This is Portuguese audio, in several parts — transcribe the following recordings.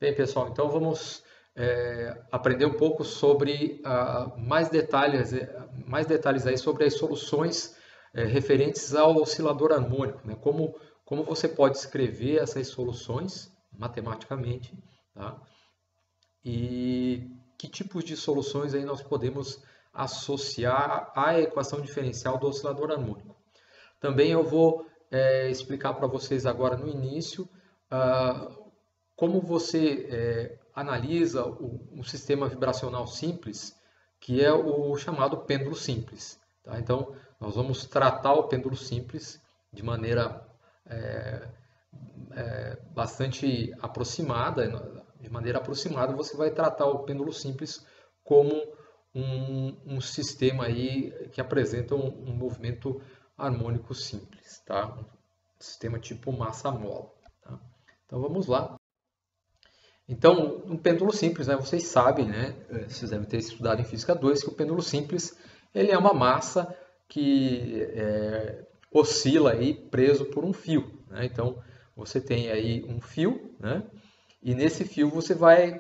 Bem, pessoal, então vamos aprender um pouco sobre mais detalhes aí sobre as soluções referentes ao oscilador harmônico, né? Como você pode escrever essas soluções matematicamente, tá? E que tipos de soluções aí nós podemos associar à equação diferencial do oscilador harmônico. Também eu vou explicar para vocês agora no início ah, como você analisa um sistema vibracional simples, que é o chamado pêndulo simples. Tá? Então, nós vamos tratar o pêndulo simples de maneira bastante aproximada. De maneira aproximada, você vai tratar o pêndulo simples como um sistema aí que apresenta um movimento harmônico simples, tá? Um sistema tipo massa-mola. Tá? Então, vamos lá. Então, um pêndulo simples, né? Vocês sabem, né? Vocês devem ter estudado em Física 2 que o pêndulo simples ele é uma massa que oscila aí preso por um fio, né? Então, você tem aí um fio, né? E nesse fio você vai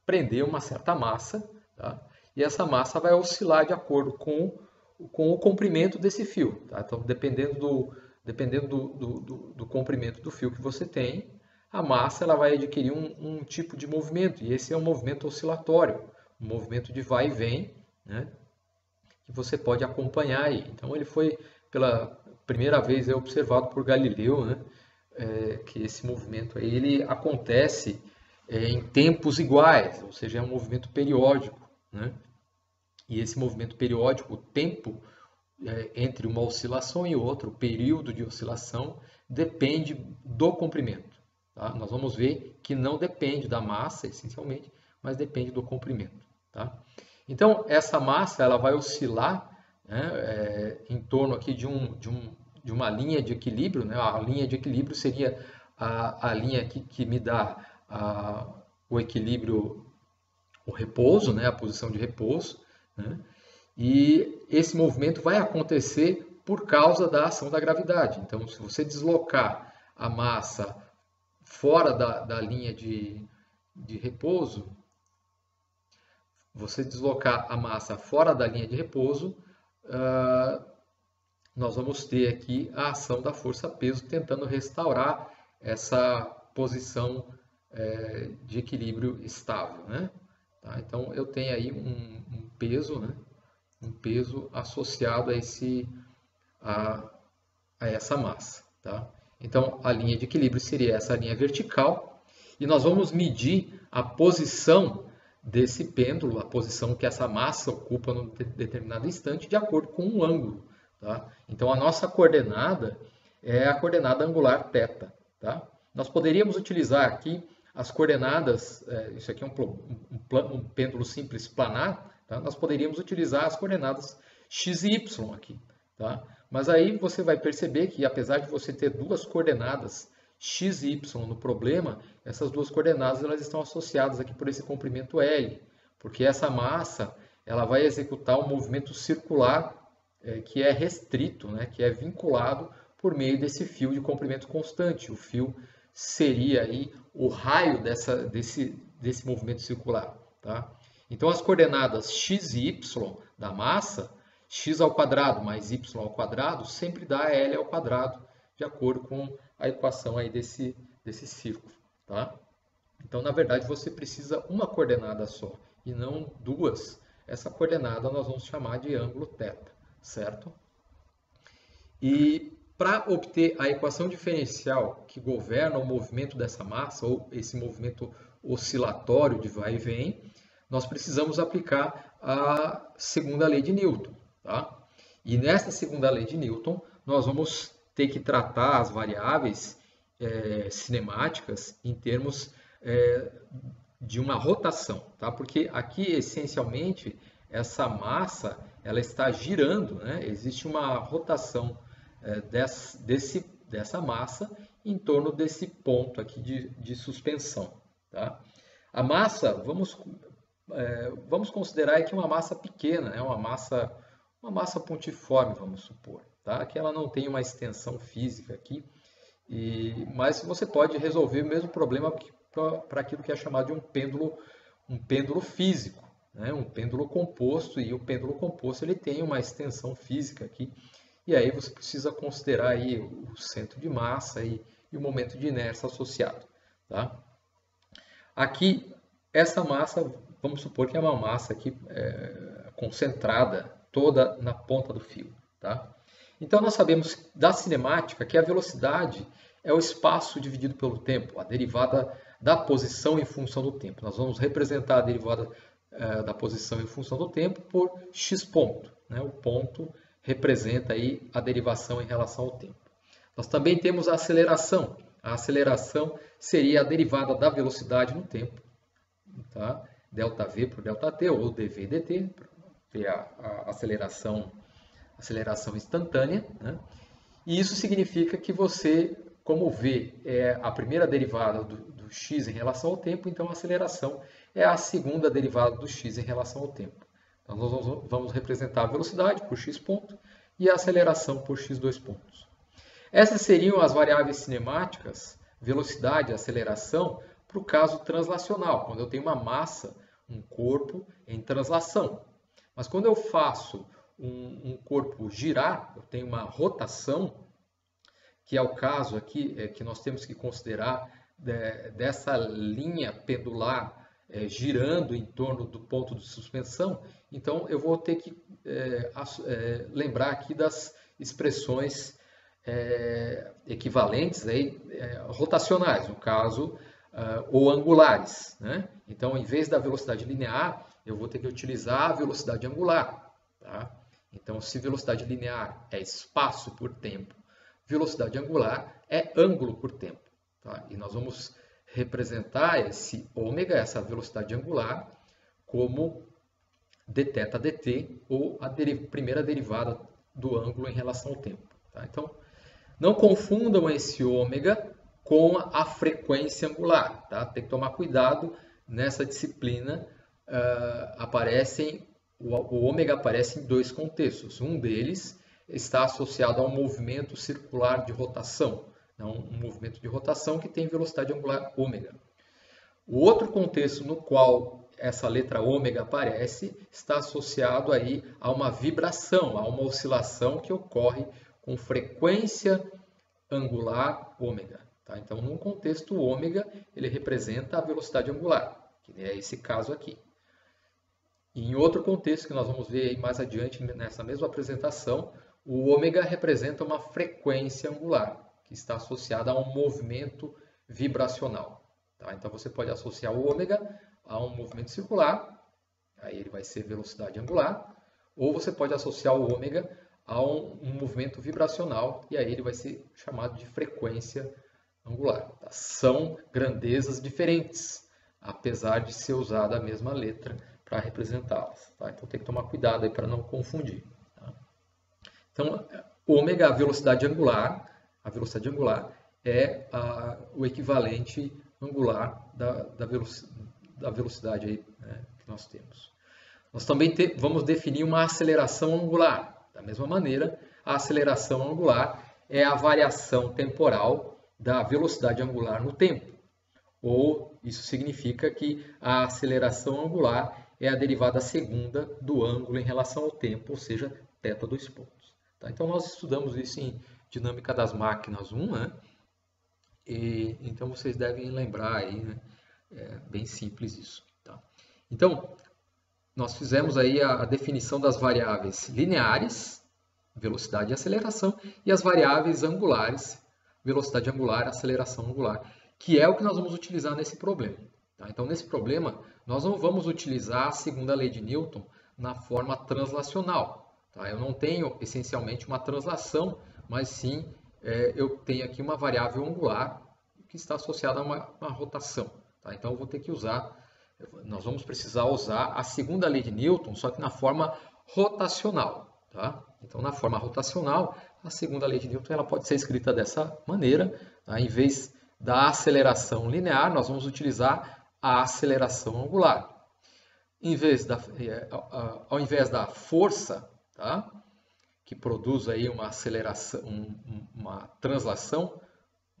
prender uma certa massa, tá? E essa massa vai oscilar de acordo com o comprimento desse fio, tá? Então, dependendo do comprimento do fio que você tem, a massa ela vai adquirir um tipo de movimento, e esse é um movimento oscilatório, um movimento de vai e vem, né, que você pode acompanhar aí. Então ele foi pela primeira vez observado por Galileu, né, que esse movimento aí, ele acontece em tempos iguais, ou seja, é um movimento periódico, né? E esse movimento periódico, o tempo entre uma oscilação e outra, o período de oscilação, depende do comprimento. Tá? Nós vamos ver que não depende da massa, essencialmente, mas depende do comprimento. Tá? Então, essa massa ela vai oscilar, né, em torno aqui de uma linha de equilíbrio. Né? A linha de equilíbrio seria a linha aqui que me dá o equilíbrio, o repouso, né? A posição de repouso. Né? E esse movimento vai acontecer por causa da ação da gravidade. Então, se você deslocar a massa fora da linha de repouso, você deslocar a massa fora da linha de repouso, nós vamos ter aqui a ação da força-peso tentando restaurar essa posição de equilíbrio estável. Né? Tá? Então, eu tenho aí um peso, né? Um peso associado a essa massa. Tá? Então, a linha de equilíbrio seria essa linha vertical, e nós vamos medir a posição desse pêndulo, a posição que essa massa ocupa num determinado instante, de acordo com um ângulo. Tá? Então, a nossa coordenada é a coordenada angular θ. Tá? Nós poderíamos utilizar aqui as coordenadas, isso aqui é um pêndulo simples planar, tá? Nós poderíamos utilizar as coordenadas x e y aqui. Tá? Mas aí você vai perceber que, apesar de você ter duas coordenadas x e y no problema, essas duas coordenadas elas estão associadas aqui por esse comprimento L, porque essa massa ela vai executar um movimento circular que é restrito, né, que é vinculado por meio desse fio de comprimento constante. O fio seria aí o raio desse movimento circular. Tá? Então, as coordenadas x e y da massa, x ao quadrado mais y ao quadrado, sempre dá L ao quadrado, de acordo com a equação aí desse círculo. Tá? Então, na verdade, você precisa uma coordenada só, e não duas. Essa coordenada nós vamos chamar de ângulo θ, certo? E para obter a equação diferencial que governa o movimento dessa massa, ou esse movimento oscilatório de vai e vem, nós precisamos aplicar a segunda lei de Newton. Tá? E nessa segunda lei de Newton, nós vamos ter que tratar as variáveis cinemáticas em termos de uma rotação. Tá? Porque aqui, essencialmente, essa massa ela está girando, né? Existe uma rotação dessa massa em torno desse ponto aqui de suspensão. Tá? A massa, vamos considerar que é uma massa pequena, né? Uma massa pontiforme, vamos supor, tá? Que ela não tem uma extensão física aqui, mas você pode resolver o mesmo problema para aquilo que é chamado de um pêndulo físico, né? Um pêndulo composto, e o pêndulo composto ele tem uma extensão física aqui, e aí você precisa considerar aí o centro de massa e o momento de inércia associado. Tá? Aqui, essa massa, vamos supor que é uma massa aqui concentrada toda na ponta do fio. Tá? Então, nós sabemos da cinemática que a velocidade é o espaço dividido pelo tempo, a derivada da posição em função do tempo. Nós vamos representar a derivada da posição em função do tempo por x ponto. Né? O ponto representa aí a derivação em relação ao tempo. Nós também temos a aceleração. A aceleração seria a derivada da velocidade no tempo. Tá? Δv por ΔT ou dv dt, para ter a aceleração instantânea. Né? E isso significa que você, como v é a primeira derivada do x em relação ao tempo, então a aceleração é a segunda derivada do x em relação ao tempo. Então nós vamos representar a velocidade por x ponto e a aceleração por x2 pontos. Essas seriam as variáveis cinemáticas, velocidade e aceleração, para o caso translacional, quando eu tenho uma massa, um corpo em translação. Mas quando eu faço um corpo girar, eu tenho uma rotação, que é o caso aqui que nós temos que considerar dessa linha pendular girando em torno do ponto de suspensão, então eu vou ter que lembrar aqui das expressões equivalentes aí, rotacionais, no caso, ou angulares. Né? Então, em vez da velocidade linear, eu vou ter que utilizar a velocidade angular. Tá? Então, se velocidade linear é espaço por tempo, velocidade angular é ângulo por tempo. Tá? E nós vamos representar esse ômega, essa velocidade angular, como dθ dt, ou a primeira derivada do ângulo em relação ao tempo. Tá? Então, não confundam esse ômega com a frequência angular. Tá? Tem que tomar cuidado nessa disciplina. O ômega aparece em dois contextos. Um deles está associado a um movimento circular de rotação. Então, um movimento de rotação que tem velocidade angular ômega. O outro contexto no qual essa letra ômega aparece está associado aí a uma vibração, a uma oscilação que ocorre com frequência angular ômega. Tá? Então, num contexto, o ômega ele representa a velocidade angular, que é esse caso aqui. E em outro contexto, que nós vamos ver aí mais adiante nessa mesma apresentação, o ômega representa uma frequência angular, que está associada a um movimento vibracional. Tá? Então, você pode associar o ômega a um movimento circular, aí ele vai ser velocidade angular, ou você pode associar o ômega a um movimento vibracional, e aí ele vai ser chamado de frequência angular. Tá? São grandezas diferentes, apesar de ser usada a mesma letra para representá-las. Tá? Então tem que tomar cuidado para não confundir. Tá? Então, ômega, a velocidade angular é o equivalente angular da velocidade aí, né, que nós temos. Nós também vamos definir uma aceleração angular. Da mesma maneira, a aceleração angular é a variação temporal da velocidade angular no tempo. Ou isso significa que a aceleração angular é a derivada segunda do ângulo em relação ao tempo, ou seja, θ dois pontos. Tá? Então, nós estudamos isso em Dinâmica das Máquinas 1, né? E, então vocês devem lembrar aí, né? É bem simples isso. Tá? Então, nós fizemos aí a definição das variáveis lineares, velocidade e aceleração, e as variáveis angulares, velocidade angular e aceleração angular, que é o que nós vamos utilizar nesse problema. Tá? Então, nesse problema, nós não vamos utilizar a segunda lei de Newton na forma translacional. Tá? Eu não tenho, essencialmente, uma translação, mas sim eu tenho aqui uma variável angular que está associada a uma rotação. Tá? Então, eu vou ter que nós vamos precisar usar a segunda lei de Newton, só que na forma rotacional. Tá? Então, na forma rotacional, a segunda lei de Newton ela pode ser escrita dessa maneira. Tá? Em vez da aceleração linear, nós vamos utilizar a aceleração angular. Ao invés da força, tá? Que produz aí uma aceleração, uma translação,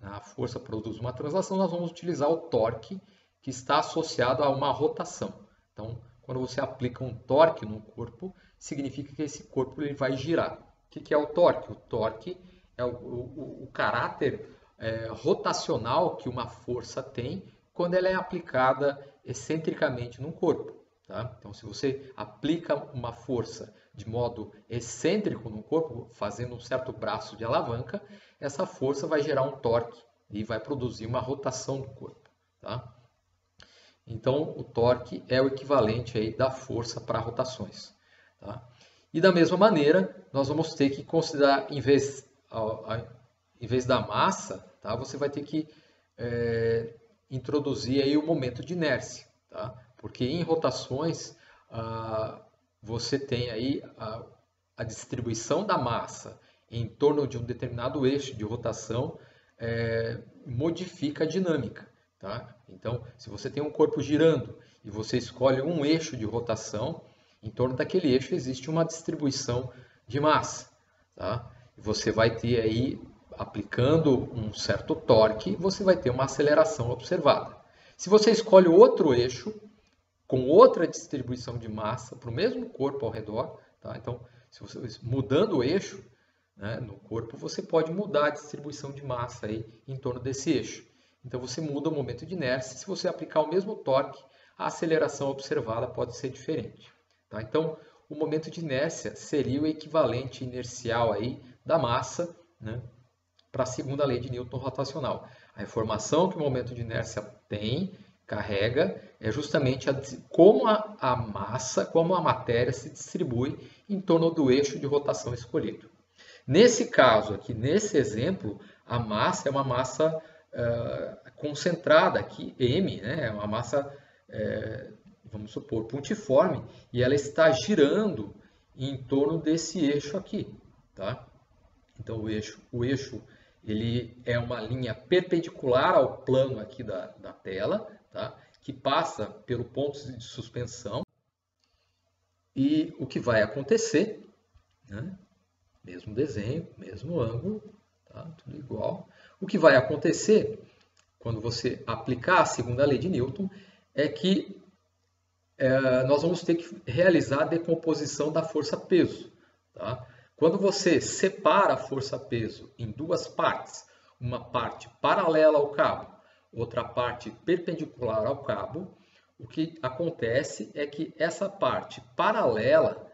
a força produz uma translação, nós vamos utilizar o torque que está associado a uma rotação. Então, quando você aplica um torque no corpo, significa que esse corpo ele vai girar. O que é o torque? O torque é o caráter rotacional que uma força tem quando ela é aplicada excentricamente num corpo. Tá? Então, se você aplica uma força de modo excêntrico no corpo, fazendo um certo braço de alavanca, essa força vai gerar um torque e vai produzir uma rotação do corpo. Tá? Então, o torque é o equivalente aí da força para rotações. Tá? E da mesma maneira, nós vamos ter que considerar, em vez da massa, tá? Você vai ter que introduzir aí o momento de inércia. Tá? Porque em rotações, você tem aí a distribuição da massa em torno de um determinado eixo de rotação, modifica a dinâmica. Tá? Então, se você tem um corpo girando e você escolhe um eixo de rotação, em torno daquele eixo existe uma distribuição de massa. Tá? Você vai ter aí, aplicando um certo torque, você vai ter uma aceleração observada. Se você escolhe outro eixo, com outra distribuição de massa para o mesmo corpo ao redor, tá? Então, se você mudando o eixo, né, no corpo, você pode mudar a distribuição de massa aí em torno desse eixo. Então, você muda o momento de inércia. Se você aplicar o mesmo torque, a aceleração observada pode ser diferente. Tá? Então, o momento de inércia seria o equivalente inercial aí da massa, né, para a segunda lei de Newton rotacional. A informação que o momento de inércia carrega, é justamente como a massa, como a matéria se distribui em torno do eixo de rotação escolhido. Nesse caso aqui, nesse exemplo, a massa é uma massa concentrada aqui, M, né? É uma massa, vamos supor, pontiforme, e ela está girando em torno desse eixo aqui. Tá? Então, o eixo ele é uma linha perpendicular ao plano aqui da tela, tá? Que passa pelo ponto de suspensão. E o que vai acontecer, né? Mesmo desenho, mesmo ângulo, tá? Tudo igual. O que vai acontecer quando você aplicar a segunda lei de Newton é que nós vamos ter que realizar a decomposição da força-peso. Tá? Quando você separa a força-peso em duas partes, uma parte paralela ao cabo, outra parte perpendicular ao cabo, o que acontece é que essa parte paralela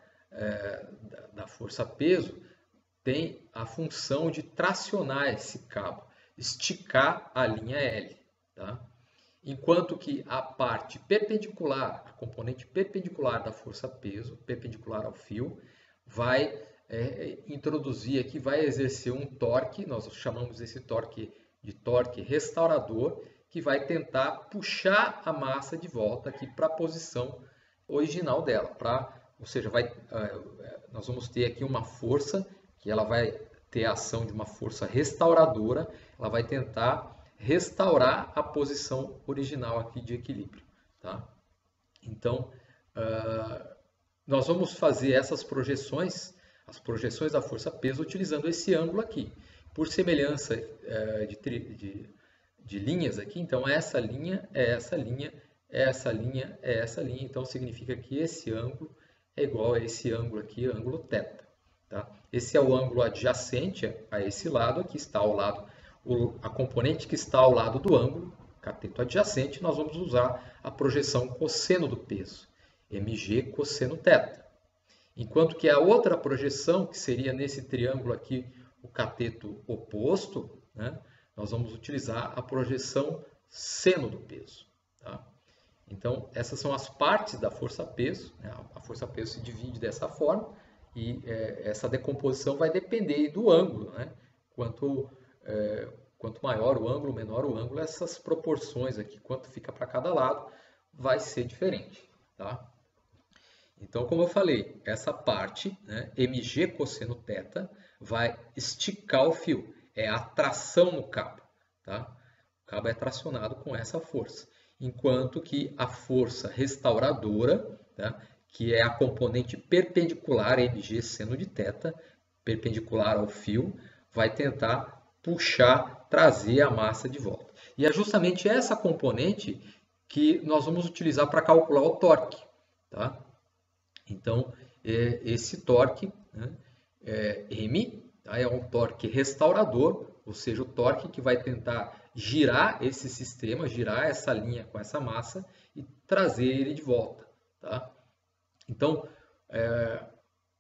da força-peso tem a função de tracionar esse cabo, esticar a linha L. Tá? Enquanto que a parte perpendicular, a componente perpendicular da força-peso, perpendicular ao fio, vai introduzir aqui, vai exercer um torque, nós chamamos esse torque de torque restaurador, que vai tentar puxar a massa de volta aqui para a posição original dela. Ou seja, nós vamos ter aqui uma força que ela vai ter a ação de uma força restauradora, ela vai tentar restaurar a posição original aqui de equilíbrio. Tá? Então, nós vamos fazer essas projeções, as projeções da força-peso, utilizando esse ângulo aqui. Por semelhança de linhas aqui, então essa linha é essa linha, essa linha é essa linha, então significa que esse ângulo é igual a esse ângulo aqui, ângulo θ. Tá? Esse é o ângulo adjacente a esse lado, aqui está ao lado, a componente que está ao lado do ângulo, cateto adjacente, nós vamos usar a projeção cosseno do peso, mg cosseno θ. Enquanto que a outra projeção, que seria nesse triângulo aqui, o cateto oposto, né, nós vamos utilizar a projeção seno do peso. Tá? Então, essas são as partes da força-peso. Né? A força-peso se divide dessa forma e essa decomposição vai depender do ângulo. Né? Quanto maior o ângulo, menor o ângulo, essas proporções aqui, quanto fica para cada lado, vai ser diferente. Tá? Então, como eu falei, essa parte, né, mg cosseno θ, vai esticar o fio. É a tração no cabo. Tá? O cabo é tracionado com essa força. Enquanto que a força restauradora, tá, que é a componente perpendicular mg seno de θ, perpendicular ao fio, vai tentar puxar, trazer a massa de volta. E é justamente essa componente que nós vamos utilizar para calcular o torque. Tá? Então, esse torque, né, M, tá? É um torque restaurador, ou seja, o torque que vai tentar girar esse sistema, girar essa linha com essa massa e trazer ele de volta. Tá? Então,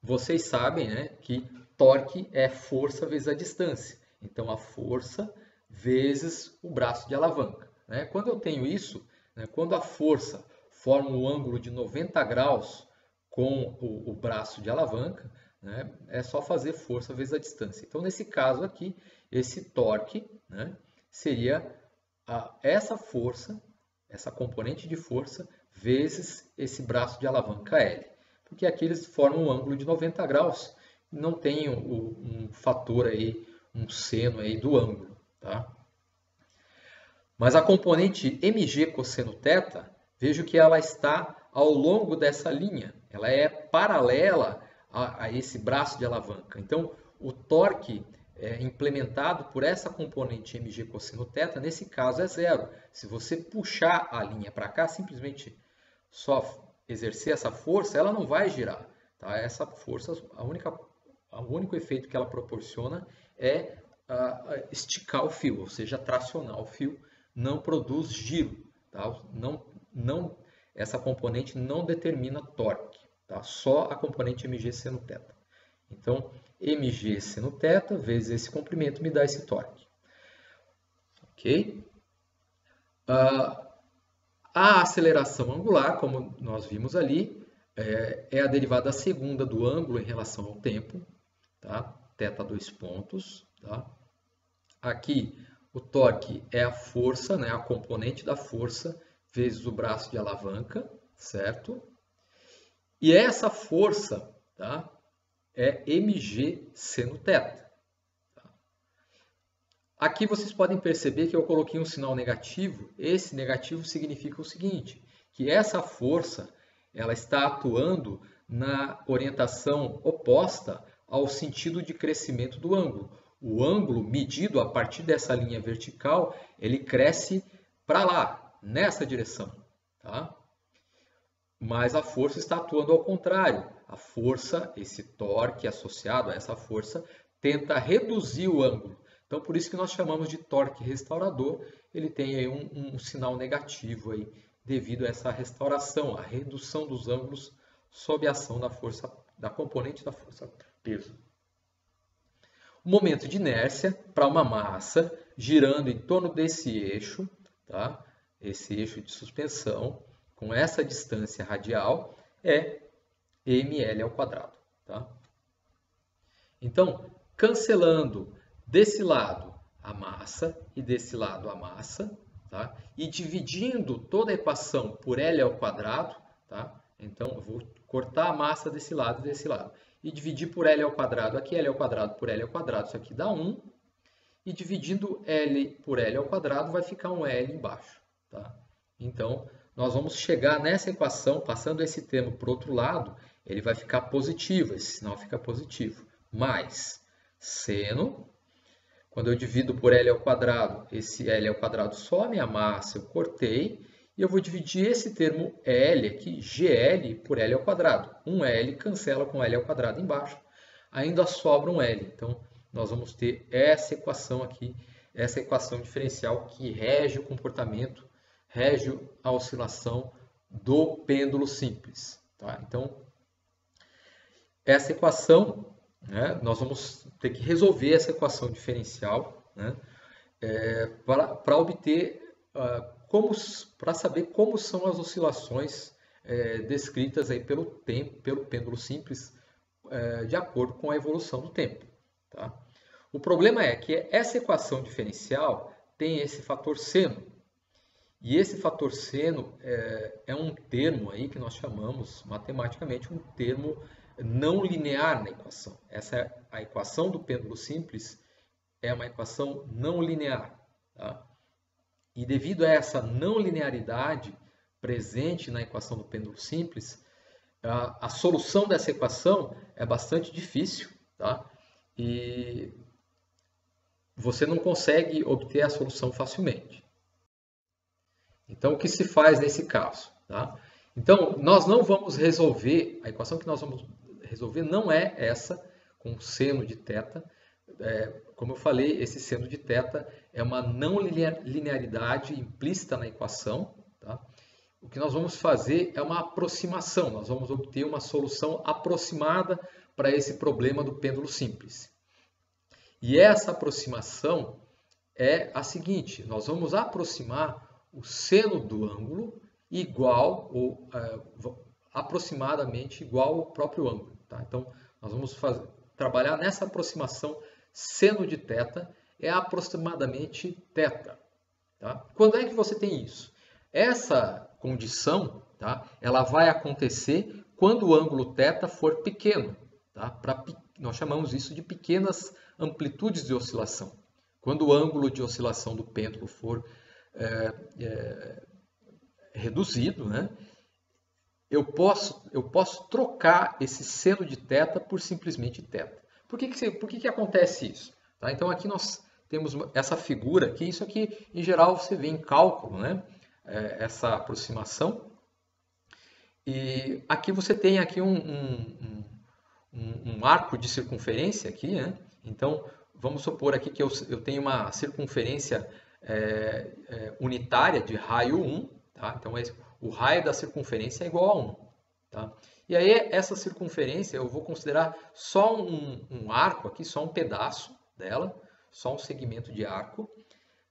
vocês sabem, né, que torque é força vezes a distância. Então, a força vezes o braço de alavanca. Né? Quando eu tenho isso, né, quando a força forma um ângulo de 90 graus com o braço de alavanca, né, é só fazer força vezes a distância. Então, nesse caso aqui, esse torque, né, seria essa força, essa componente de força, vezes esse braço de alavanca L. Porque aqui eles formam um ângulo de 90 graus, não tem um fator aí, um seno aí do ângulo. Tá? Mas a componente mg cosseno θ, vejo que ela está ao longo dessa linha. Ela é paralela a esse braço de alavanca. Então, o torque implementado por essa componente mg cosseno θ, nesse caso é zero. Se você puxar a linha para cá, simplesmente só exercer essa força, ela não vai girar. Tá? Essa força, o único efeito que ela proporciona é esticar o fio, ou seja, tracionar o fio, não produz giro. Tá? Essa componente não determina torque, tá? Só a componente mg seno θ. Então, mg seno θ vezes esse comprimento me dá esse torque. Ok? A aceleração angular, como nós vimos ali, é a derivada segunda do ângulo em relação ao tempo, tá? Θ dois pontos. Tá? Aqui, o torque é a força, né? A componente da força vezes o braço de alavanca, certo? E essa força, tá? É mg seno θ. Aqui vocês podem perceber que eu coloquei um sinal negativo. Esse negativo significa o seguinte, que essa força ela está atuando na orientação oposta ao sentido de crescimento do ângulo. O ângulo medido a partir dessa linha vertical, ele cresce para lá, nessa direção. Tá? Mas a força está atuando ao contrário. A força, esse torque associado a essa força, tenta reduzir o ângulo. Então, por isso que nós chamamos de torque restaurador. Ele tem aí um sinal negativo aí, devido a essa restauração, a redução dos ângulos sob a ação da força, da componente da força peso. O momento de inércia para uma massa girando em torno desse eixo, tá? Esse eixo de suspensão, com essa distância radial, é ml ao quadrado. Tá? Então, cancelando desse lado a massa e desse lado a massa, tá? E dividindo toda a equação por L ao quadrado, tá? Então eu vou cortar a massa desse lado e desse lado. E dividir por L ao quadrado, aqui L ao quadrado por L ao quadrado, isso aqui dá 1. E dividindo L por L ao quadrado vai ficar um L embaixo. Tá? Então nós vamos chegar nessa equação, passando esse termo para o outro lado, ele vai ficar positivo, esse sinal fica positivo. Mais seno. Quando eu divido por L ao quadrado, esse L ao quadrado some, a massa eu cortei, e eu vou dividir esse termo L aqui, GL, por L ao quadrado. Um L cancela com L ao quadrado embaixo, ainda sobra um L. Então, nós vamos ter essa equação aqui, essa equação diferencial que rege o comportamento, rege a oscilação do pêndulo simples. Tá? Então, essa equação, né, nós vamos ter que resolver essa equação diferencial, né, para obter, para saber como são as oscilações descritas aí pelo pêndulo simples, de acordo com a evolução do tempo. Tá? O problema é que essa equação diferencial tem esse fator seno. E esse fator seno é um termo aí que nós chamamos matematicamente um termo não linear na equação. A equação do pêndulo simples é uma equação não linear. Tá? E devido a essa não linearidade presente na equação do pêndulo simples, a solução dessa equação é bastante difícil. Tá? E você não consegue obter a solução facilmente. Então, o que se faz nesse caso? Tá? Então, nós não vamos resolver, a equação que nós vamos resolver não é essa, com seno de θ. Como eu falei, esse seno de θ é uma não linearidade implícita na equação. Tá? O que nós vamos fazer é uma aproximação, nós vamos obter uma solução aproximada para esse problema do pêndulo simples. E essa aproximação é a seguinte: nós vamos aproximar o seno do ângulo igual ou aproximadamente igual ao próprio ângulo. Tá? Então, nós vamos trabalhar nessa aproximação. Seno de θ é aproximadamente θ. Tá? Quando é que você tem isso? Essa condição, tá, ela vai acontecer quando o ângulo θ for pequeno. Tá? Nós chamamos isso de pequenas amplitudes de oscilação. Quando o ângulo de oscilação do pêndulo for reduzido, né, eu posso trocar esse seno de θ por simplesmente θ. Por que acontece isso? Tá? Então aqui nós temos essa figura aqui, isso aqui em geral você vê em cálculo, né, essa aproximação. E aqui você tem aqui um arco de circunferência aqui, né? Então vamos supor aqui que eu tenho uma circunferência unitária de raio 1, tá? Então o raio da circunferência é igual a 1. Tá? E aí essa circunferência eu vou considerar só um arco aqui, só um pedaço dela, só um segmento de arco,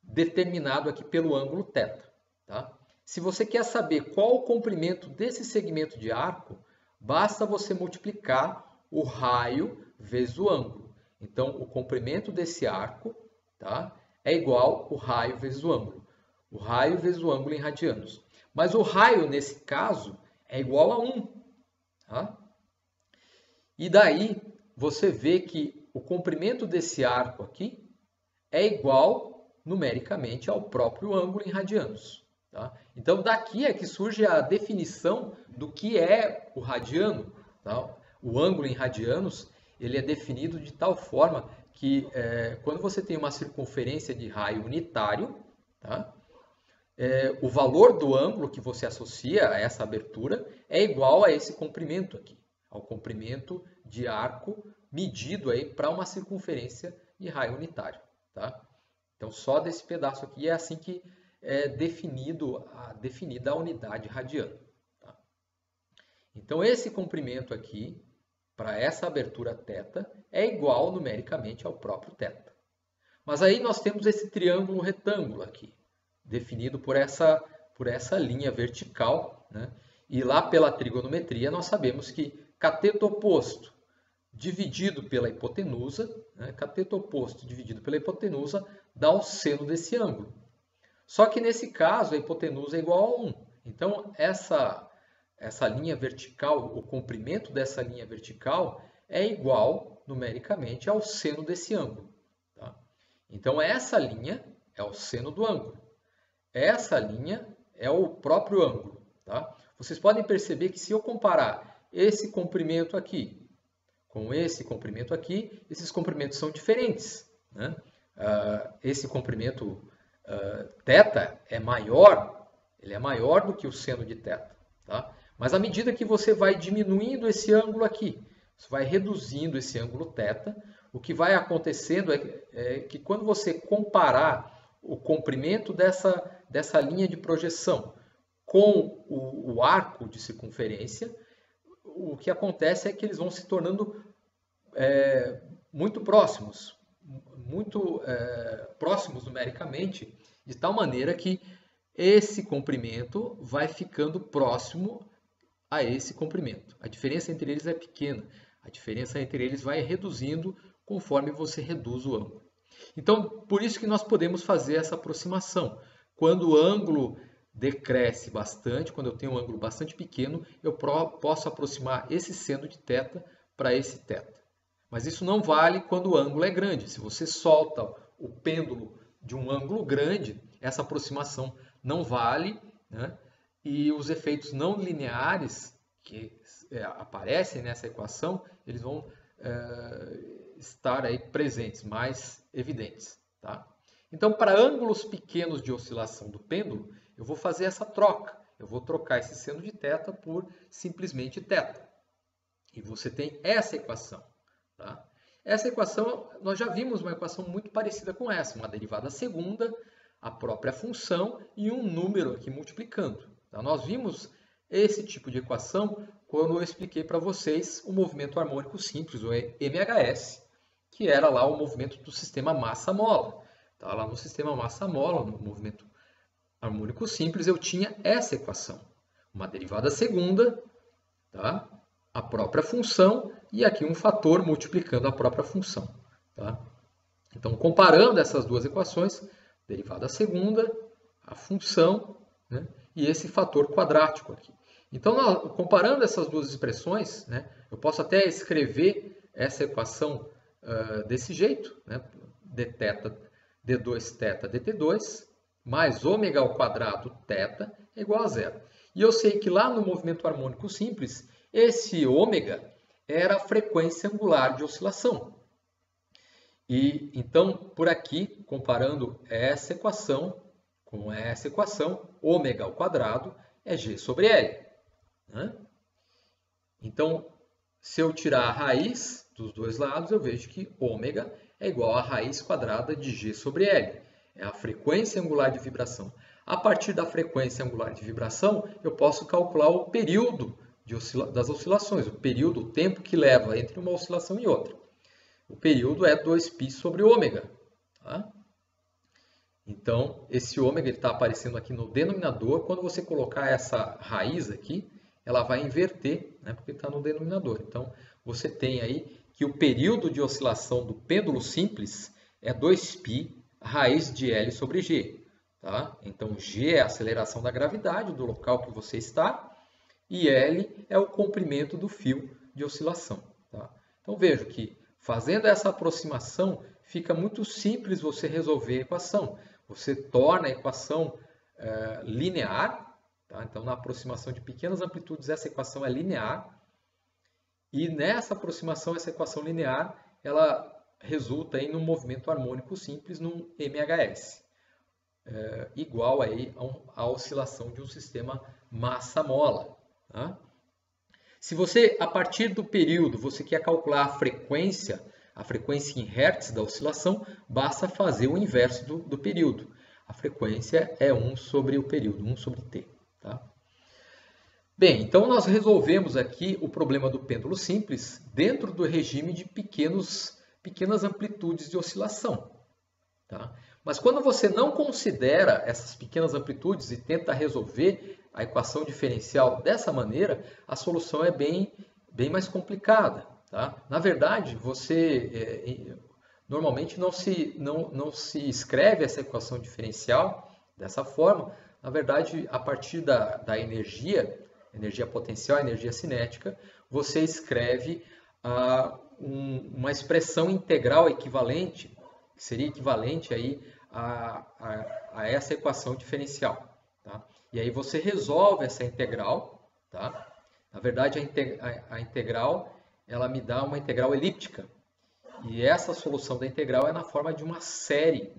determinado aqui pelo ângulo θ. Tá? Se você quer saber qual o comprimento desse segmento de arco, basta você multiplicar o raio vezes o ângulo. Então o comprimento desse arco, tá, é igual ao raio vezes o ângulo. O raio vezes o ângulo em radianos. Mas o raio, nesse caso, é igual a 1. Tá? E daí, você vê que o comprimento desse arco aqui é igual, numericamente, ao próprio ângulo em radianos. Tá? Então, daqui é que surge a definição do que é o radiano. Tá? O ângulo em radianos ele é definido de tal forma que, quando você tem uma circunferência de raio unitário, tá? O valor do ângulo que você associa a essa abertura é igual a esse comprimento aqui, ao comprimento de arco medido aí para uma circunferência de raio unitário. Tá? Então, só desse pedaço aqui é assim que é definida a unidade radiana. Tá? Então, esse comprimento aqui, para essa abertura θ, é igual numericamente ao próprio θ. Mas aí nós temos esse triângulo retângulo aqui, definido por essa linha vertical, né? E lá pela trigonometria nós sabemos que cateto oposto dividido pela hipotenusa, né? Cateto oposto dividido pela hipotenusa dá o seno desse ângulo. Só que nesse caso a hipotenusa é igual a 1. Então essa linha vertical, o comprimento dessa linha vertical é igual numericamente ao seno desse ângulo. Tá? Então essa linha é o seno do ângulo. Essa linha é o próprio ângulo. Tá? Vocês podem perceber que se eu comparar esse comprimento aqui com esse comprimento aqui, esses comprimentos são diferentes. Né? Esse comprimento θ é maior, ele é maior do que o seno de θ. Tá? Mas à medida que você vai diminuindo esse ângulo aqui, você vai reduzindo esse ângulo θ, o que vai acontecendo é que quando você comparar o comprimento dessa linha de projeção com o arco de circunferência, o que acontece é que eles vão se tornando muito próximos numericamente, de tal maneira que esse comprimento vai ficando próximo a esse comprimento. A diferença entre eles é pequena. A diferença entre eles vai reduzindo conforme você reduz o ângulo. Então, por isso que nós podemos fazer essa aproximação. Quando o ângulo decresce bastante, quando eu tenho um ângulo bastante pequeno, eu posso aproximar esse seno de θ para esse θ. Mas isso não vale quando o ângulo é grande. Se você solta o pêndulo de um ângulo grande, essa aproximação não vale, né? E os efeitos não lineares que aparecem nessa equação, eles vão estar aí presentes, mais evidentes. Tá? Então, para ângulos pequenos de oscilação do pêndulo, eu vou fazer essa troca. Eu vou trocar esse seno de θ por simplesmente θ. E você tem essa equação. Tá? Essa equação, nós já vimos uma equação muito parecida com essa, uma derivada segunda, a própria função e um número aqui multiplicando. Tá? Nós vimos esse tipo de equação quando eu expliquei para vocês o movimento harmônico simples, o MHS, que era lá o movimento do sistema massa-mola. Tá? Lá no sistema massa-mola, no movimento harmônico simples, eu tinha essa equação. Uma derivada segunda, tá? A própria função e aqui um fator multiplicando a própria função. Tá? Então, comparando essas duas equações, derivada segunda, a função, né? E esse fator quadrático aqui. Então, comparando essas duas expressões, né? Eu posso até escrever essa equação desse jeito, né? d2θ dt2 mais ômega ao quadrado θ é igual a zero. E eu sei que lá no movimento harmônico simples, esse ômega era a frequência angular de oscilação. E então, por aqui, comparando essa equação com essa equação, ômega ao quadrado é G sobre L. Né? Então, se eu tirar a raiz dos dois lados, eu vejo que ômega é igual a raiz quadrada de G sobre L. É a frequência angular de vibração. A partir da frequência angular de vibração, eu posso calcular o período das oscilações, o período, o tempo que leva entre uma oscilação e outra. O período é 2π sobre ômega. Tá? Então, esse ômega está aparecendo aqui no denominador. Quando você colocar essa raiz aqui, ela vai inverter, né, porque está no denominador. Então, você tem aí que o período de oscilação do pêndulo simples é 2π raiz de L sobre G. Tá? Então, G é a aceleração da gravidade do local que você está e L é o comprimento do fio de oscilação. Tá? Então, vejo que fazendo essa aproximação, fica muito simples você resolver a equação. Você torna a equação linear. Tá? Então, na aproximação de pequenas amplitudes, essa equação é linear. E nessa aproximação, essa equação linear, ela resulta em um movimento harmônico simples, num MHS, igual aí à oscilação de um sistema massa-mola. Tá? Se você, a partir do período, você quer calcular a frequência em hertz da oscilação, basta fazer o inverso do período. A frequência é 1 sobre o período, 1 sobre t. Tá? Bem, então nós resolvemos aqui o problema do pêndulo simples dentro do regime de pequenas amplitudes de oscilação. Tá? Mas quando você não considera essas pequenas amplitudes e tenta resolver a equação diferencial dessa maneira, a solução é bem mais complicada. Tá? Na verdade, você normalmente não se escreve essa equação diferencial dessa forma. Na verdade, a partir da energia potencial, energia cinética, você escreve uma expressão integral equivalente, que seria equivalente aí a essa equação diferencial. Tá? E aí você resolve essa integral. Tá? Na verdade, a integral ela me dá uma integral elíptica. E essa solução da integral é na forma de uma série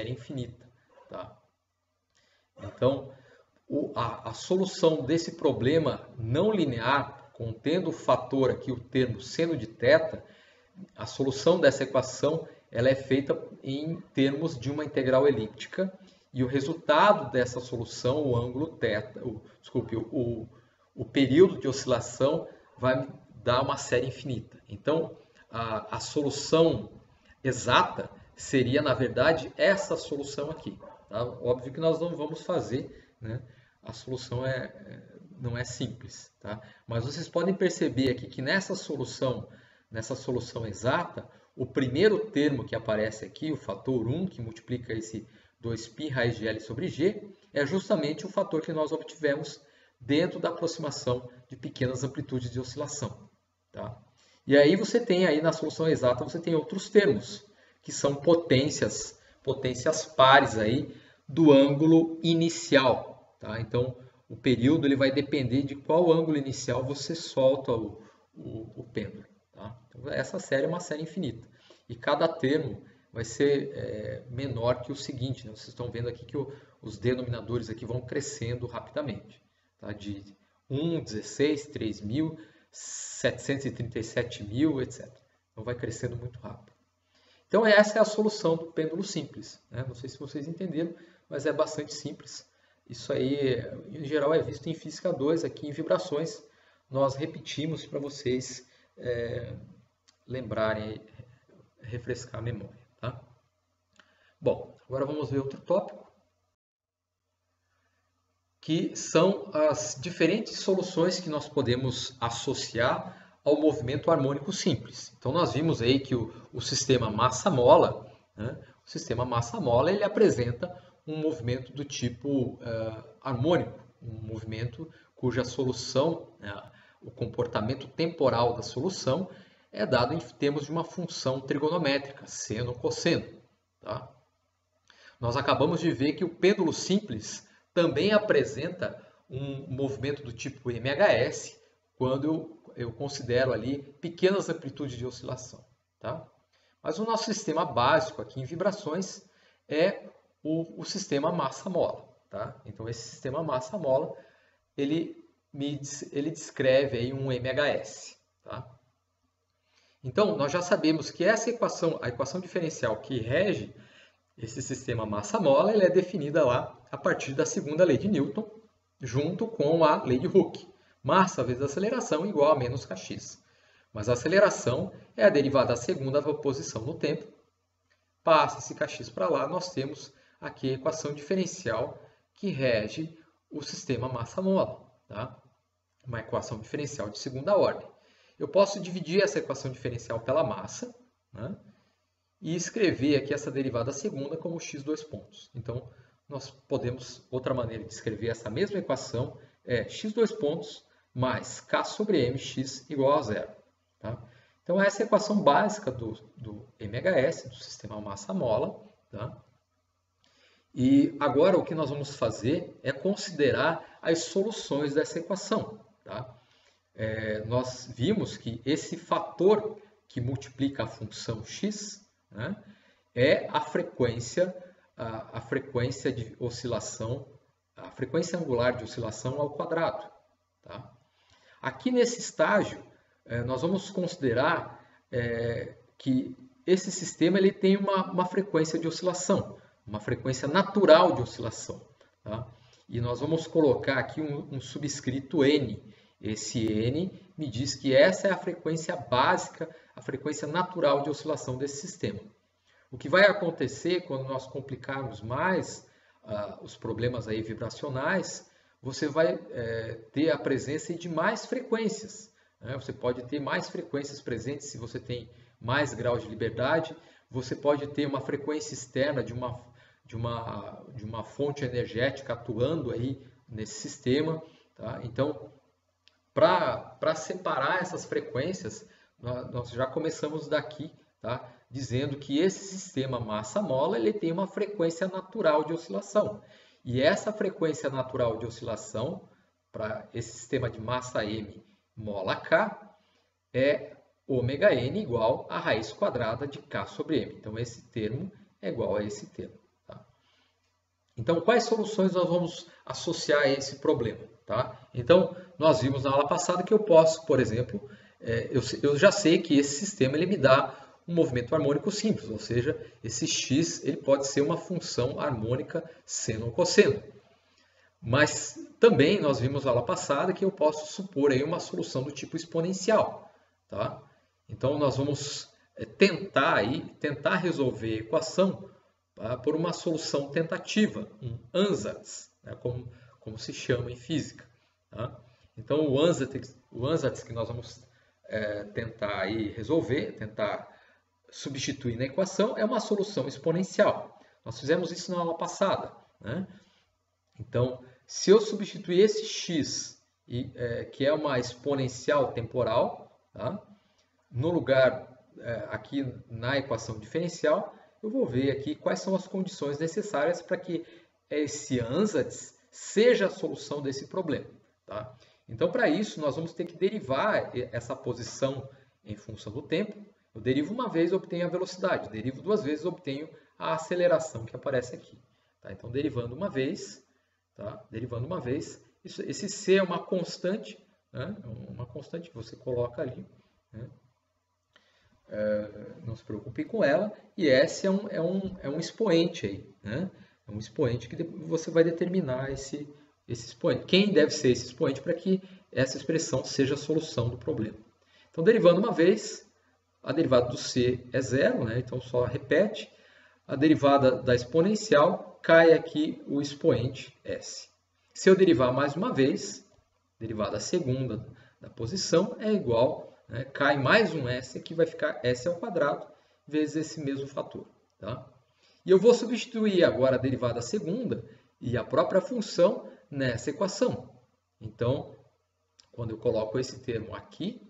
infinita. Tá? Então, a solução desse problema não linear, contendo o fator aqui, o termo seno de θ, a solução dessa equação ela é feita em termos de uma integral elíptica e o resultado dessa solução, o ângulo θ, o período de oscilação vai dar uma série infinita. Então, a solução exata seria, na verdade, essa solução aqui. Tá? Óbvio que nós não vamos fazer, né? A solução não é simples. Tá? Mas vocês podem perceber aqui que nessa solução exata, o primeiro termo que aparece aqui, o fator 1, que multiplica esse 2π raiz de L sobre G, é justamente o fator que nós obtivemos dentro da aproximação de pequenas amplitudes de oscilação. Tá? E aí você tem aí na solução exata, você tem outros termos, que são potências pares aí do ângulo inicial. Tá? Então, o período ele vai depender de qual ângulo inicial você solta o pêndulo. Tá? Então, essa série é uma série infinita. E cada termo vai ser menor que o seguinte, né? Vocês estão vendo aqui que os denominadores aqui vão crescendo rapidamente, tá? De 1, 16, 3.000, 737.000, etc. Então vai crescendo muito rápido. Então essa é a solução do pêndulo simples, né? Não sei se vocês entenderam, mas é bastante simples. Isso aí, em geral, é visto em Física 2, aqui em vibrações. Nós repetimos para vocês lembrarem, refrescar a memória. Tá? Bom, agora vamos ver outro tópico, que são as diferentes soluções que nós podemos associar ao movimento harmônico simples. Então nós vimos aí que o sistema massa-mola, né, o sistema massa-mola, ele apresenta um movimento do tipo harmônico, um movimento cuja solução, o comportamento temporal da solução é dado em termos de uma função trigonométrica, seno ou cosseno. Tá? Nós acabamos de ver que o pêndulo simples também apresenta um movimento do tipo MHS quando eu considero ali pequenas amplitudes de oscilação. Tá? Mas o nosso sistema básico aqui em vibrações é o sistema massa-mola. Tá? Então esse sistema massa-mola ele descreve aí um MHS. Tá? Então nós já sabemos que essa equação, a equação diferencial que rege esse sistema massa-mola, ele é definida lá a partir da segunda lei de Newton, junto com a lei de Hooke. Massa vezes aceleração igual a menos kx. Mas a aceleração é a derivada da segunda da posição no tempo. Passa esse kx para lá, nós temos aqui a equação diferencial que rege o sistema massa-mola. Tá? Uma equação diferencial de segunda ordem. Eu posso dividir essa equação diferencial pela massa, né? E escrever aqui essa derivada segunda como x dois pontos. Então, nós podemos, outra maneira de escrever essa mesma equação é x dois pontos mais k sobre mx igual a zero. Tá? Então, essa é a equação básica do MHS, do sistema massa-mola. Tá? E agora o que nós vamos fazer é considerar as soluções dessa equação. Tá? Nós vimos que esse fator que multiplica a função x, né, é a frequência de oscilação, a frequência angular de oscilação ao quadrado. Tá? Aqui nesse estágio, nós vamos considerar que esse sistema ele tem uma frequência de oscilação, uma frequência natural de oscilação. Tá? E nós vamos colocar aqui um subscrito n. Esse n me diz que essa é a frequência básica, a frequência natural de oscilação desse sistema. O que vai acontecer quando nós complicarmos mais os problemas aí vibracionais, você vai ter a presença de mais frequências. Né? Você pode ter mais frequências presentes se você tem mais graus de liberdade. Você pode ter uma frequência externa de uma fonte energética atuando aí nesse sistema. Tá? Então, para separar essas frequências, nós já começamos daqui, tá? Dizendo que esse sistema massa-mola ele tem uma frequência natural de oscilação. E essa frequência natural de oscilação, para esse sistema de massa m mola k, é ômega-n igual a raiz quadrada de k sobre m. Então, esse termo é igual a esse termo. Tá? Então, quais soluções nós vamos associar a esse problema? Tá? Então, nós vimos na aula passada que eu posso, por exemplo, eu já sei que esse sistema ele me dá um movimento harmônico simples, ou seja, esse x ele pode ser uma função harmônica seno ou cosseno. Mas também nós vimos na aula passada que eu posso supor aí uma solução do tipo exponencial. Tá? Então, nós vamos tentar resolver a equação por uma solução tentativa, um ansatz, né, como se chama em física. Tá? Então, o ansatz que nós vamos tentar aí resolver, tentar substituir na equação, é uma solução exponencial. Nós fizemos isso na aula passada. Né? Então, se eu substituir esse x, que é uma exponencial temporal, tá? No lugar, aqui na equação diferencial, eu vou ver aqui quais são as condições necessárias para que esse ansatz seja a solução desse problema. Tá? Então, para isso, nós vamos ter que derivar essa posição em função do tempo. Eu derivo uma vez, obtenho a velocidade. Derivo duas vezes, obtenho a aceleração que aparece aqui. Tá? Então, derivando uma vez, tá? Derivando uma vez, esse C é uma constante, né? Uma constante que você coloca ali, né? Não se preocupe com ela. E S é um expoente aí, né? É um expoente que você vai determinar esse expoente. Quem deve ser esse expoente para que essa expressão seja a solução do problema. Então, derivando uma vez, a derivada do C é zero, né? Então só repete. A derivada da exponencial, cai aqui o expoente S. Se eu derivar mais uma vez, derivada segunda da posição é igual, né? Cai mais um S, que vai ficar S ao quadrado, vezes esse mesmo fator. Tá? E eu vou substituir agora a derivada segunda e a própria função nessa equação. Então, quando eu coloco esse termo aqui,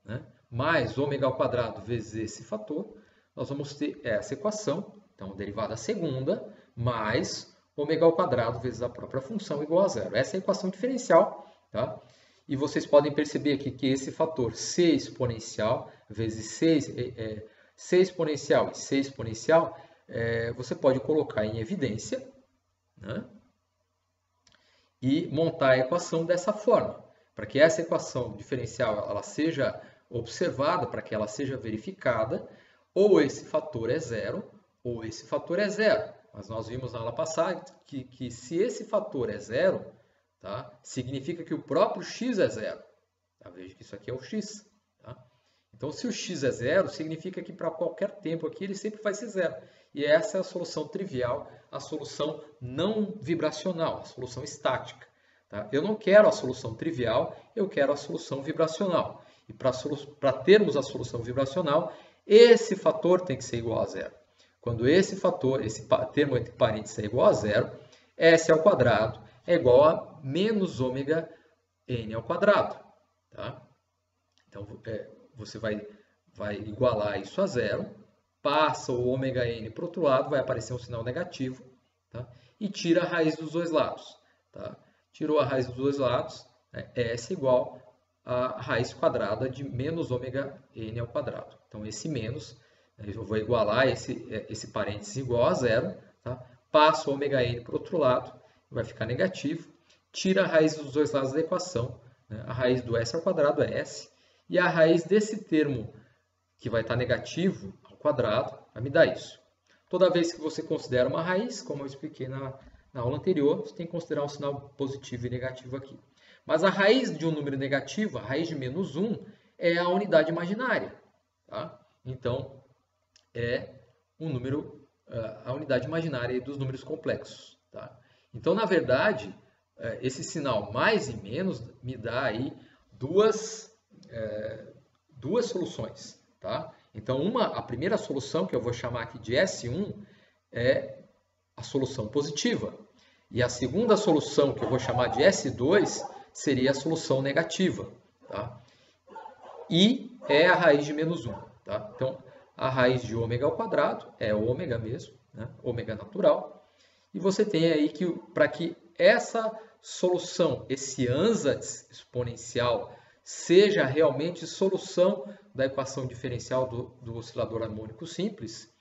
né, mais ômega ao quadrado vezes esse fator, nós vamos ter essa equação. Então, derivada segunda mais ômega ao quadrado vezes a própria função igual a zero. Essa é a equação diferencial. Tá? E vocês podem perceber aqui que esse fator C exponencial vezes C exponencial e C exponencial, você pode colocar em evidência, né? E montar a equação dessa forma. Para que essa equação diferencial ela seja observada, para que ela seja verificada, ou esse fator é zero, ou esse fator é zero. Mas nós vimos na aula passada que se esse fator é zero, tá, significa que o próprio x é zero. Tá? Veja que isso aqui é o x. Tá? Então, se o x é zero, significa que para qualquer tempo aqui ele sempre vai ser zero. E essa é a solução trivial, a solução não vibracional, a solução estática. Tá? Eu não quero a solução trivial, eu quero a solução vibracional. E para termos a solução vibracional, esse fator tem que ser igual a zero. Quando esse fator, esse termo entre parênteses é igual a zero, S ao quadrado é igual a menos ômega n ao quadrado. Tá? Então, você vai igualar isso a zero, passa o ômega n para o outro lado, vai aparecer um sinal negativo, tá? E tira a raiz dos dois lados. Tá? Tirou a raiz dos dois lados, né? S igual a raiz quadrada de menos ômega n ao quadrado. Então, esse menos, eu vou igualar esse parênteses igual a zero, tá? Passa o ômega n para o outro lado, vai ficar negativo, tira a raiz dos dois lados da equação, né? A raiz do s ao quadrado é s, e a raiz desse termo que vai estar negativo ao quadrado vai me dar isso. Toda vez que você considera uma raiz, como eu expliquei na aula anterior, você tem que considerar um sinal positivo e negativo aqui. Mas a raiz de um número negativo, a raiz de menos 1, é a unidade imaginária. Tá? Então, é um número, a unidade imaginária dos números complexos. Tá? Então, na verdade, esse sinal mais e menos me dá aí duas soluções. Tá? Então, a primeira solução, que eu vou chamar aqui de S1, é a solução positiva. E a segunda solução, que eu vou chamar de S2, seria a solução negativa. Tá? E é a raiz de menos 1. Tá? Então, a raiz de ômega ao quadrado é ômega mesmo, né? Ômega natural. E você tem aí que, para que essa solução, esse ansatz exponencial, seja realmente solução da equação diferencial do oscilador harmônico simples,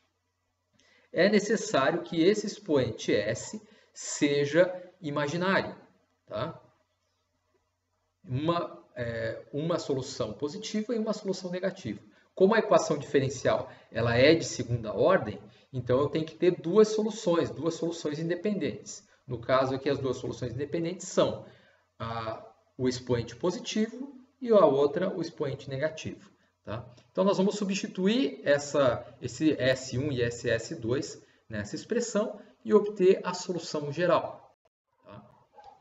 é necessário que esse expoente S seja imaginário. Tá? Uma solução positiva e uma solução negativa. Como a equação diferencial ela é de segunda ordem, então eu tenho que ter duas soluções independentes. No caso aqui, as duas soluções independentes são o expoente positivo e a outra o expoente negativo. Tá? Então, nós vamos substituir esse S1 e esse S2 nessa expressão e obter a solução geral. Tá?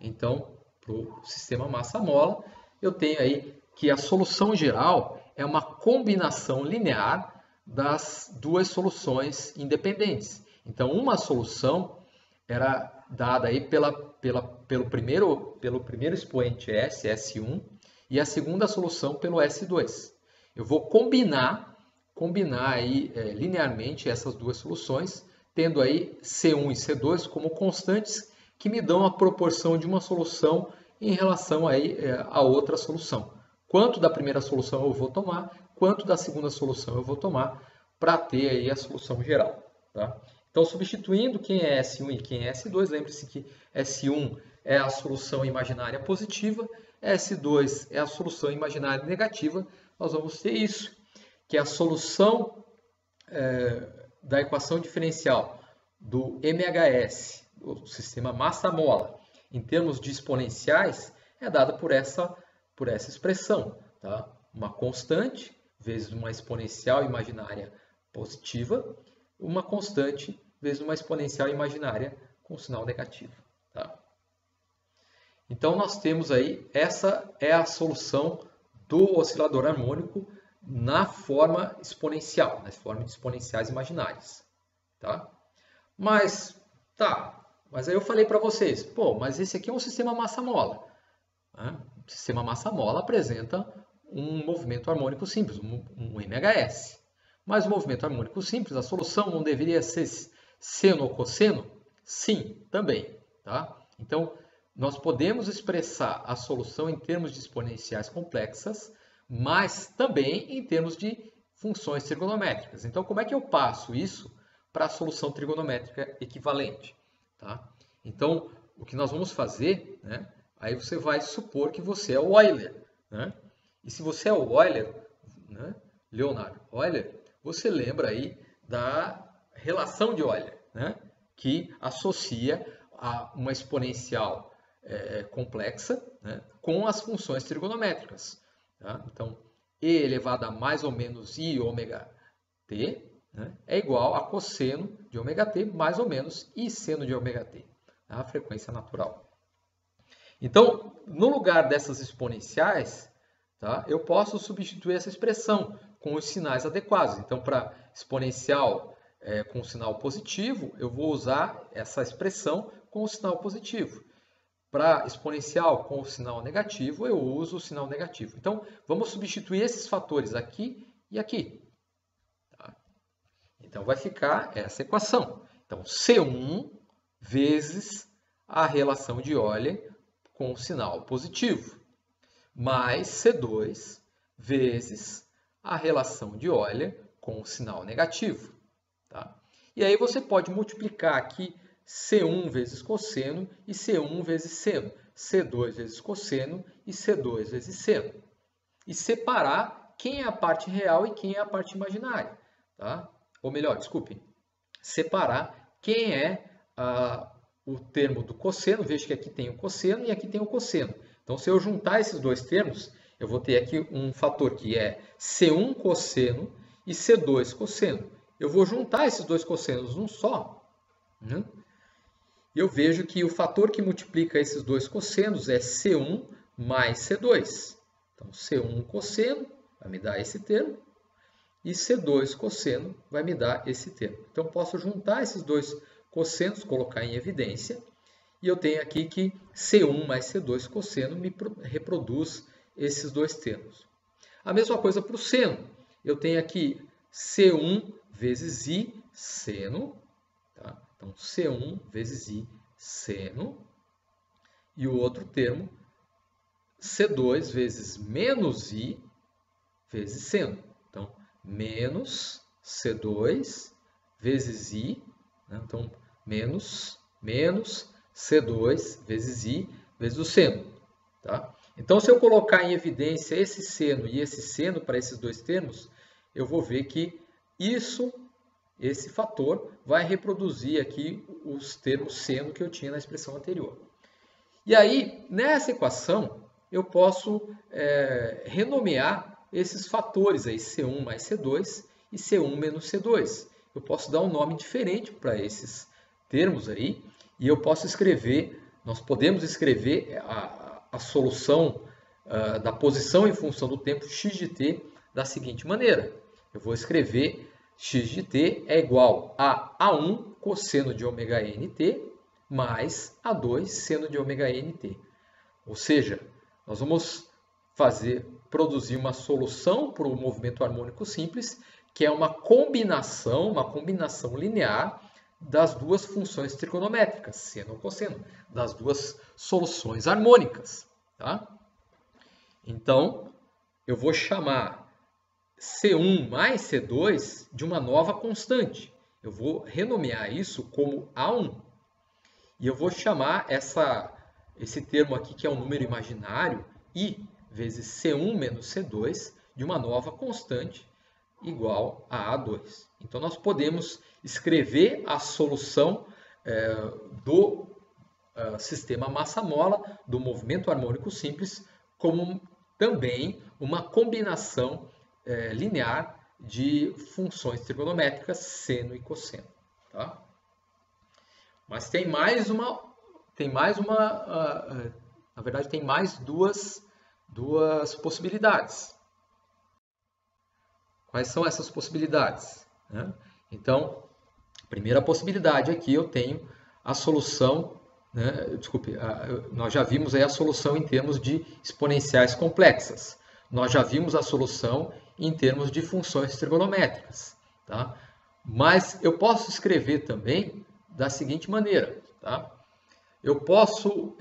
Então, para o sistema massa-mola, eu tenho aí que a solução geral é uma combinação linear das duas soluções independentes. Então, uma solução era dada aí pelo primeiro expoente S, S1, e a segunda solução pelo S2. Eu vou combinar aí, linearmente essas duas soluções, tendo aí C1 e C2 como constantes que me dão a proporção de uma solução em relação aí, a outra solução. Quanto da primeira solução eu vou tomar, quanto da segunda solução eu vou tomar para ter aí a solução geral. Tá? Então, substituindo quem é S1 e quem é S2, lembre-se que S1 é a solução imaginária positiva, S2 é a solução imaginária negativa, nós vamos ter isso, que é a solução da equação diferencial do MHS, o sistema massa-mola, em termos de exponenciais, é dada por essa expressão. Tá? Uma constante vezes uma exponencial imaginária positiva, uma constante vezes uma exponencial imaginária com sinal negativo. Tá? Então, nós temos aí, essa é a solução do oscilador harmônico na forma exponencial, na forma de exponenciais imaginárias. Tá? Mas aí eu falei para vocês, mas esse aqui é um sistema massa-mola. Né? O sistema massa-mola apresenta um movimento harmônico simples, um MHS. Mas o movimento harmônico simples, a solução não deveria ser seno ou cosseno? Sim, também. Tá? Então, nós podemos expressar a solução em termos de exponenciais complexas, mas também em termos de funções trigonométricas. Então, como é que eu passo isso para a solução trigonométrica equivalente? Tá? Então, o que nós vamos fazer, né? Aí você vai supor que você é o Euler. Né? E se você é o Euler, né? Leonardo Euler, você lembra aí da relação de Euler, né? Que associa a uma exponencial complexa, né? Com as funções trigonométricas. Tá? Então, e elevado a mais ou menos i ômega t, né? É igual a cosseno de ômega t mais ou menos i seno de ômega t, a frequência natural. Então, no lugar dessas exponenciais, tá? Eu posso substituir essa expressão com os sinais adequados. Então, para exponencial com sinal positivo, eu vou usar essa expressão com o sinal positivo. Para exponencial com o sinal negativo, eu uso o sinal negativo. Então, vamos substituir esses fatores aqui e aqui. Tá? Então, vai ficar essa equação. Então, C1 vezes a relação de Euler com o sinal positivo, mais C2 vezes a relação de Euler com o sinal negativo. Tá? E aí você pode multiplicar aqui C1 vezes cosseno e C1 vezes seno, C2 vezes cosseno e C2 vezes seno. E separar quem é a parte real e quem é a parte imaginária. Tá? Ou melhor, desculpe, separar quem é o termo do cosseno. Veja que aqui tem o cosseno e aqui tem o cosseno. Então, se eu juntar esses dois termos, eu vou ter aqui um fator que é C1 cosseno e C2 cosseno. Eu vou juntar esses dois cossenos num só. Né? E eu vejo que o fator que multiplica esses dois cossenos é C1 mais C2. Então, C1 cosseno vai me dar esse termo e C2 cosseno vai me dar esse termo. Então, posso juntar esses dois cossenos, colocar em evidência, e eu tenho aqui que C1 mais C2 cosseno me reproduz esses dois termos. A mesma coisa para o seno. Eu tenho aqui C1 vezes I seno. Tá? Então, C1 vezes I seno. E o outro termo, C2 vezes menos I vezes seno. Então, menos C2 vezes I. Né? Então, menos C2 vezes I vezes o seno. Tá? Então, se eu colocar em evidência esse seno e esse seno para esses dois termos, eu vou ver que esse fator vai reproduzir aqui os termos seno que eu tinha na expressão anterior. E aí, nessa equação, eu posso renomear esses fatores aí, C1 mais C2 e C1 menos C2. Eu posso dar um nome diferente para esses termos aí, e eu posso escrever, nós podemos escrever a solução da posição em função do tempo x de t da seguinte maneira. Eu vou escrever x de t é igual a A1 cosseno de ômega nt mais A2 seno de ômega nt. Ou seja, nós vamos produzir uma solução para o movimento harmônico simples, que é uma combinação linear das duas funções trigonométricas, seno ou cosseno, das duas soluções harmônicas. Tá? Então, eu vou chamar C1 mais C2 de uma nova constante. Eu vou renomear isso como A1. E eu vou chamar esse termo aqui, que é um número imaginário, I vezes C1 menos C2, de uma nova constante, igual a A2. Então, nós podemos escrever a solução do sistema massa-mola, do movimento harmônico simples, como também uma combinação linear de funções trigonométricas seno e cosseno. Tá? Mas tem mais na verdade tem mais duas possibilidades. Quais são essas possibilidades? Então, a primeira possibilidade aqui eu tenho a solução, nós já vimos aí a solução em termos de exponenciais complexas. Nós já vimos a solução em termos de funções trigonométricas. Tá? Mas eu posso escrever também da seguinte maneira. Tá? Eu posso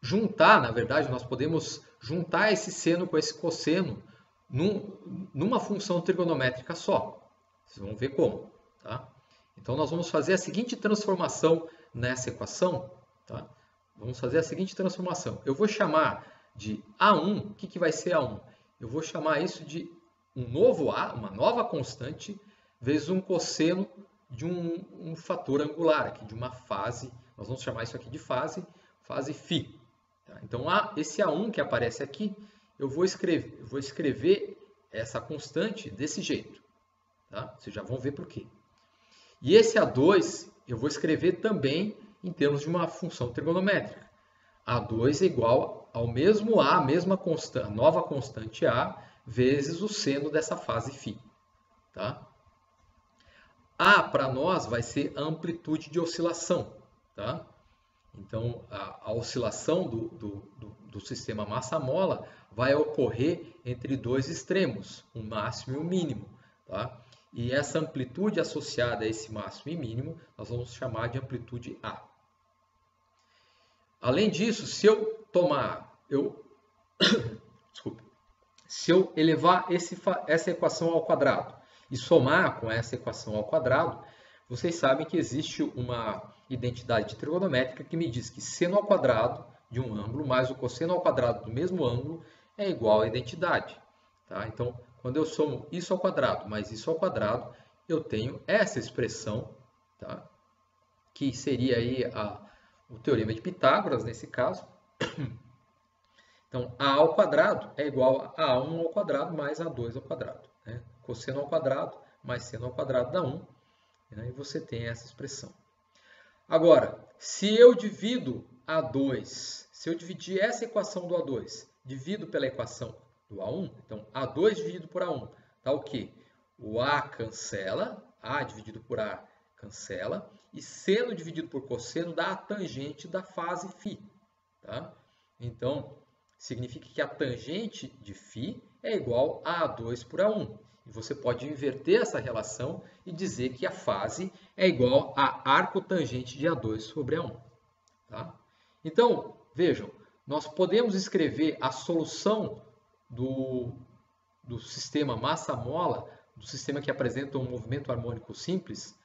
juntar, na verdade, nós podemos juntar esse seno com esse cosseno numa função trigonométrica só. Vocês vão ver como. Tá? Então, nós vamos fazer a seguinte transformação nessa equação. Tá? Vamos fazer a seguinte transformação. Eu vou chamar de A1. O que vai ser A1? Eu vou chamar isso de um novo A, uma nova constante, vezes um cosseno de um fator angular, aqui, de uma fase. Nós vamos chamar isso aqui de fase φ. Tá? Então, esse A1 que aparece aqui, eu vou escrever essa constante desse jeito. Tá? Vocês já vão ver por quê. E esse A2 eu vou escrever também em termos de uma função trigonométrica. A2 é igual ao mesmo A, a mesma constante, a nova constante A, vezes o seno dessa fase φ. Tá? A para nós vai ser a amplitude de oscilação. Tá? Então, a oscilação do sistema massa-mola vai ocorrer entre dois extremos, o máximo e o mínimo. Tá? E essa amplitude associada a esse máximo e mínimo, nós vamos chamar de amplitude A. Além disso, se eu se eu elevar essa equação ao quadrado e somar com essa equação ao quadrado, vocês sabem que existe uma identidade trigonométrica que me diz que seno ao quadrado de um ângulo mais o cosseno ao quadrado do mesmo ângulo é igual à identidade. Tá? Então, quando eu somo isso ao quadrado mais isso ao quadrado, eu tenho essa expressão, tá? Que seria aí o teorema de Pitágoras, nesse caso. Então, A ao quadrado é igual a A1 ao quadrado mais A2 ao quadrado. Né? Cosseno ao quadrado mais seno ao quadrado dá 1. Né? E você tem essa expressão. Agora, se eu divido A2, se eu dividir essa equação do A2, divido pela equação do A1, então A2 dividido por A1 dá o quê? O A cancela, A dividido por A cancela, e seno dividido por cosseno dá a tangente da fase φ. Tá? Então, significa que a tangente de φ é igual a A2 por A1. E você pode inverter essa relação e dizer que a fase é igual a arco tangente de A2 sobre A1. Tá? Então, vejam, nós podemos escrever a solução do sistema massa-mola, do sistema que apresenta um movimento harmônico simples,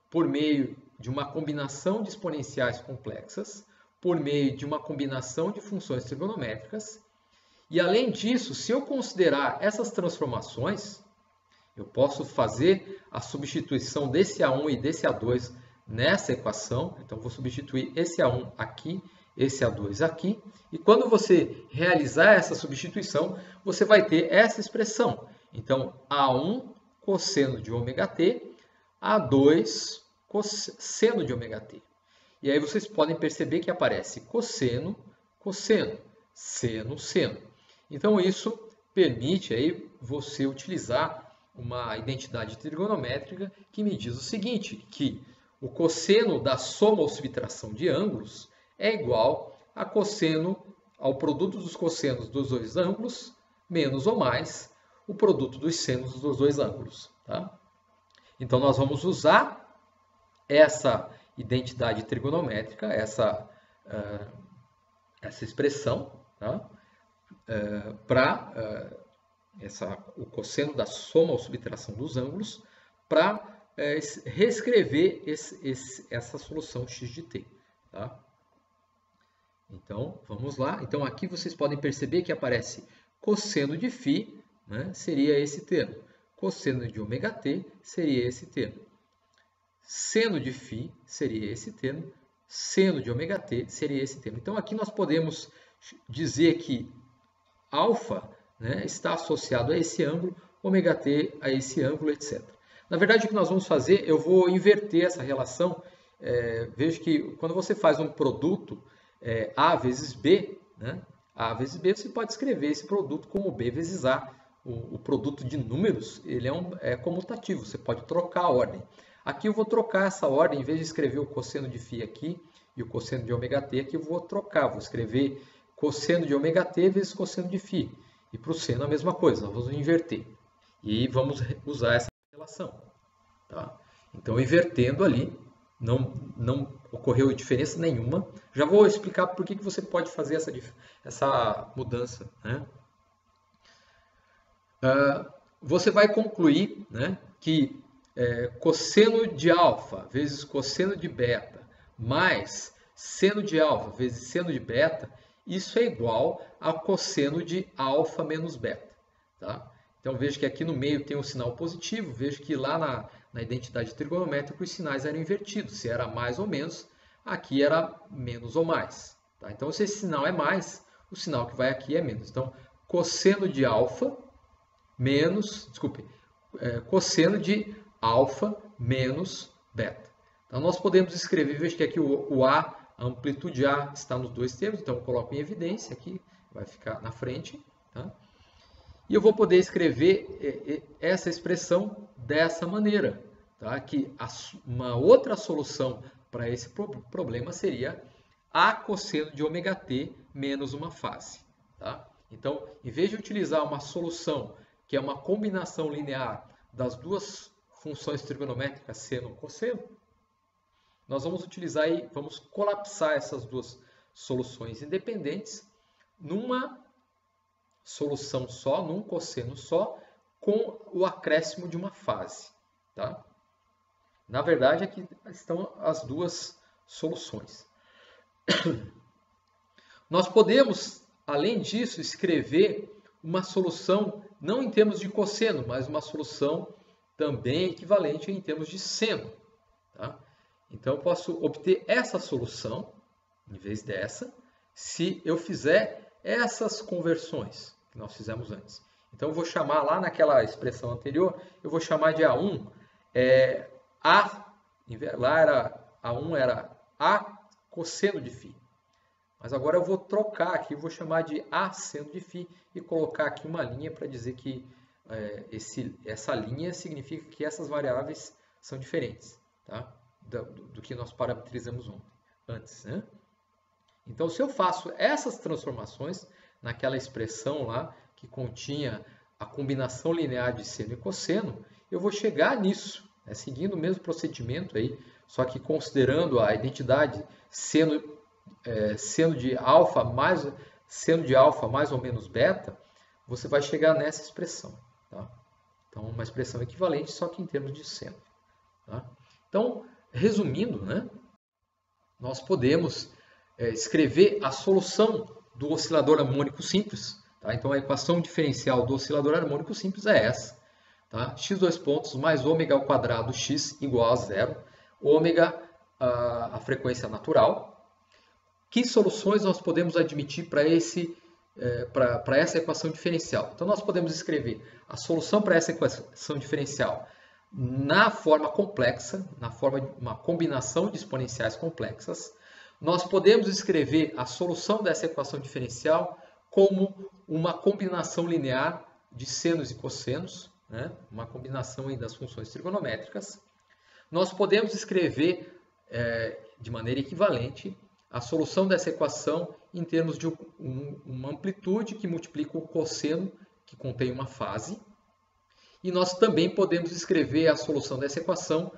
por meio de uma combinação de exponenciais complexas, por meio de uma combinação de funções trigonométricas. E, além disso, se eu considerar essas transformações, eu posso fazer a substituição desse A1 e desse A2 nessa equação. Então, vou substituir esse A1 aqui, esse A2 aqui. E quando você realizar essa substituição, você vai ter essa expressão. Então, A1 cosseno de ômega-t, A2 seno de ômega-t. E aí vocês podem perceber que aparece cosseno, cosseno, seno, seno. Então, isso permite aí você utilizar uma identidade trigonométrica que me diz o seguinte, que o cosseno da soma ou subtração de ângulos é igual a cosseno ao produto dos cossenos dos dois ângulos, menos ou mais o produto dos senos dos dois ângulos. Tá? Então, nós vamos usar essa identidade trigonométrica, essa expressão, tá? para o cosseno da soma ou subtração dos ângulos para reescrever essa solução x de t. Tá? Então, vamos lá. Então, aqui vocês podem perceber que aparece cosseno de φ, né, seria esse termo. Cosseno de ômega-t seria esse termo. Seno de φ seria esse termo. Seno de ômega-t seria esse termo. Então, aqui nós podemos dizer que alfa, né, está associado a esse ângulo, ômega-t a esse ângulo, etc. Na verdade, o que nós vamos fazer, eu vou inverter essa relação. Veja que quando você faz um produto A vezes B, né, A vezes B, você pode escrever esse produto como B vezes A. O produto de números ele é comutativo, você pode trocar a ordem. Aqui eu vou trocar essa ordem, em vez de escrever o cosseno de φ aqui e o cosseno de ômega-t aqui, eu vou trocar, vou escrever cosseno de ômega-t vezes cosseno de φ. E para o seno a mesma coisa, nós vamos inverter. E vamos usar essa relação. Tá? Então, invertendo ali, não ocorreu diferença nenhuma. Já vou explicar por que você pode fazer essa mudança. Né? Você vai concluir, né, que cosseno de alfa vezes cosseno de beta mais seno de alfa vezes seno de beta, isso é igual a cosseno de alfa menos beta. Tá? Então, veja que aqui no meio tem um sinal positivo. Veja que lá na identidade trigonométrica os sinais eram invertidos. Se era mais ou menos, aqui era menos ou mais. Tá? Então, se esse sinal é mais, o sinal que vai aqui é menos. Então, cosseno de alfa menos, cosseno de alfa menos beta. Então, nós podemos escrever, veja que aqui o A, a amplitude A está nos dois termos, então eu coloco em evidência aqui, vai ficar na frente. Tá? E eu vou poder escrever essa expressão dessa maneira, tá? Que uma outra solução para esse problema seria A cosseno de ômega-t menos uma face. Tá? Então, em vez de utilizar uma solução que é uma combinação linear das duas funções trigonométricas seno e cosseno, nós vamos utilizar e vamos colapsar essas duas soluções independentes numa solução só, num cosseno só, com o acréscimo de uma fase. Tá? Na verdade, aqui estão as duas soluções. Nós podemos, além disso, escrever uma solução não em termos de cosseno, mas uma solução também equivalente em termos de seno. Tá? Então, eu posso obter essa solução, em vez dessa, se eu fizer essas conversões que nós fizemos antes. Então, eu vou chamar lá naquela expressão anterior, eu vou chamar de A1, lá era A1 era A cosseno de φ. Mas agora eu vou trocar aqui, eu vou chamar de A seno de φ e colocar aqui uma linha para dizer que essa linha significa que essas variáveis são diferentes, tá? do que nós parametrizamos antes. Né? Então, se eu faço essas transformações naquela expressão lá que continha a combinação linear de seno e cosseno, eu vou chegar nisso, né? Seguindo o mesmo procedimento aí, só que considerando a identidade seno de alfa mais ou menos beta, você vai chegar nessa expressão. Tá? Então, uma expressão equivalente, só que em termos de seno. Tá? Então, resumindo, né, nós podemos escrever a solução do oscilador harmônico simples. Tá? Então, a equação diferencial do oscilador harmônico simples é essa. Tá? x2 pontos mais ômega ao quadrado x igual a zero. Ômega, a frequência natural. Que soluções nós podemos admitir para essa equação diferencial? Então, nós podemos escrever a solução para essa equação diferencial na forma complexa, na forma de uma combinação de exponenciais complexas. Nós podemos escrever a solução dessa equação diferencial como uma combinação linear de senos e cossenos, né? Uma combinação aí das funções trigonométricas. Nós podemos escrever de maneira equivalente a solução dessa equação em termos de uma amplitude que multiplica o cosseno, que contém uma fase. E nós também podemos escrever a solução dessa equação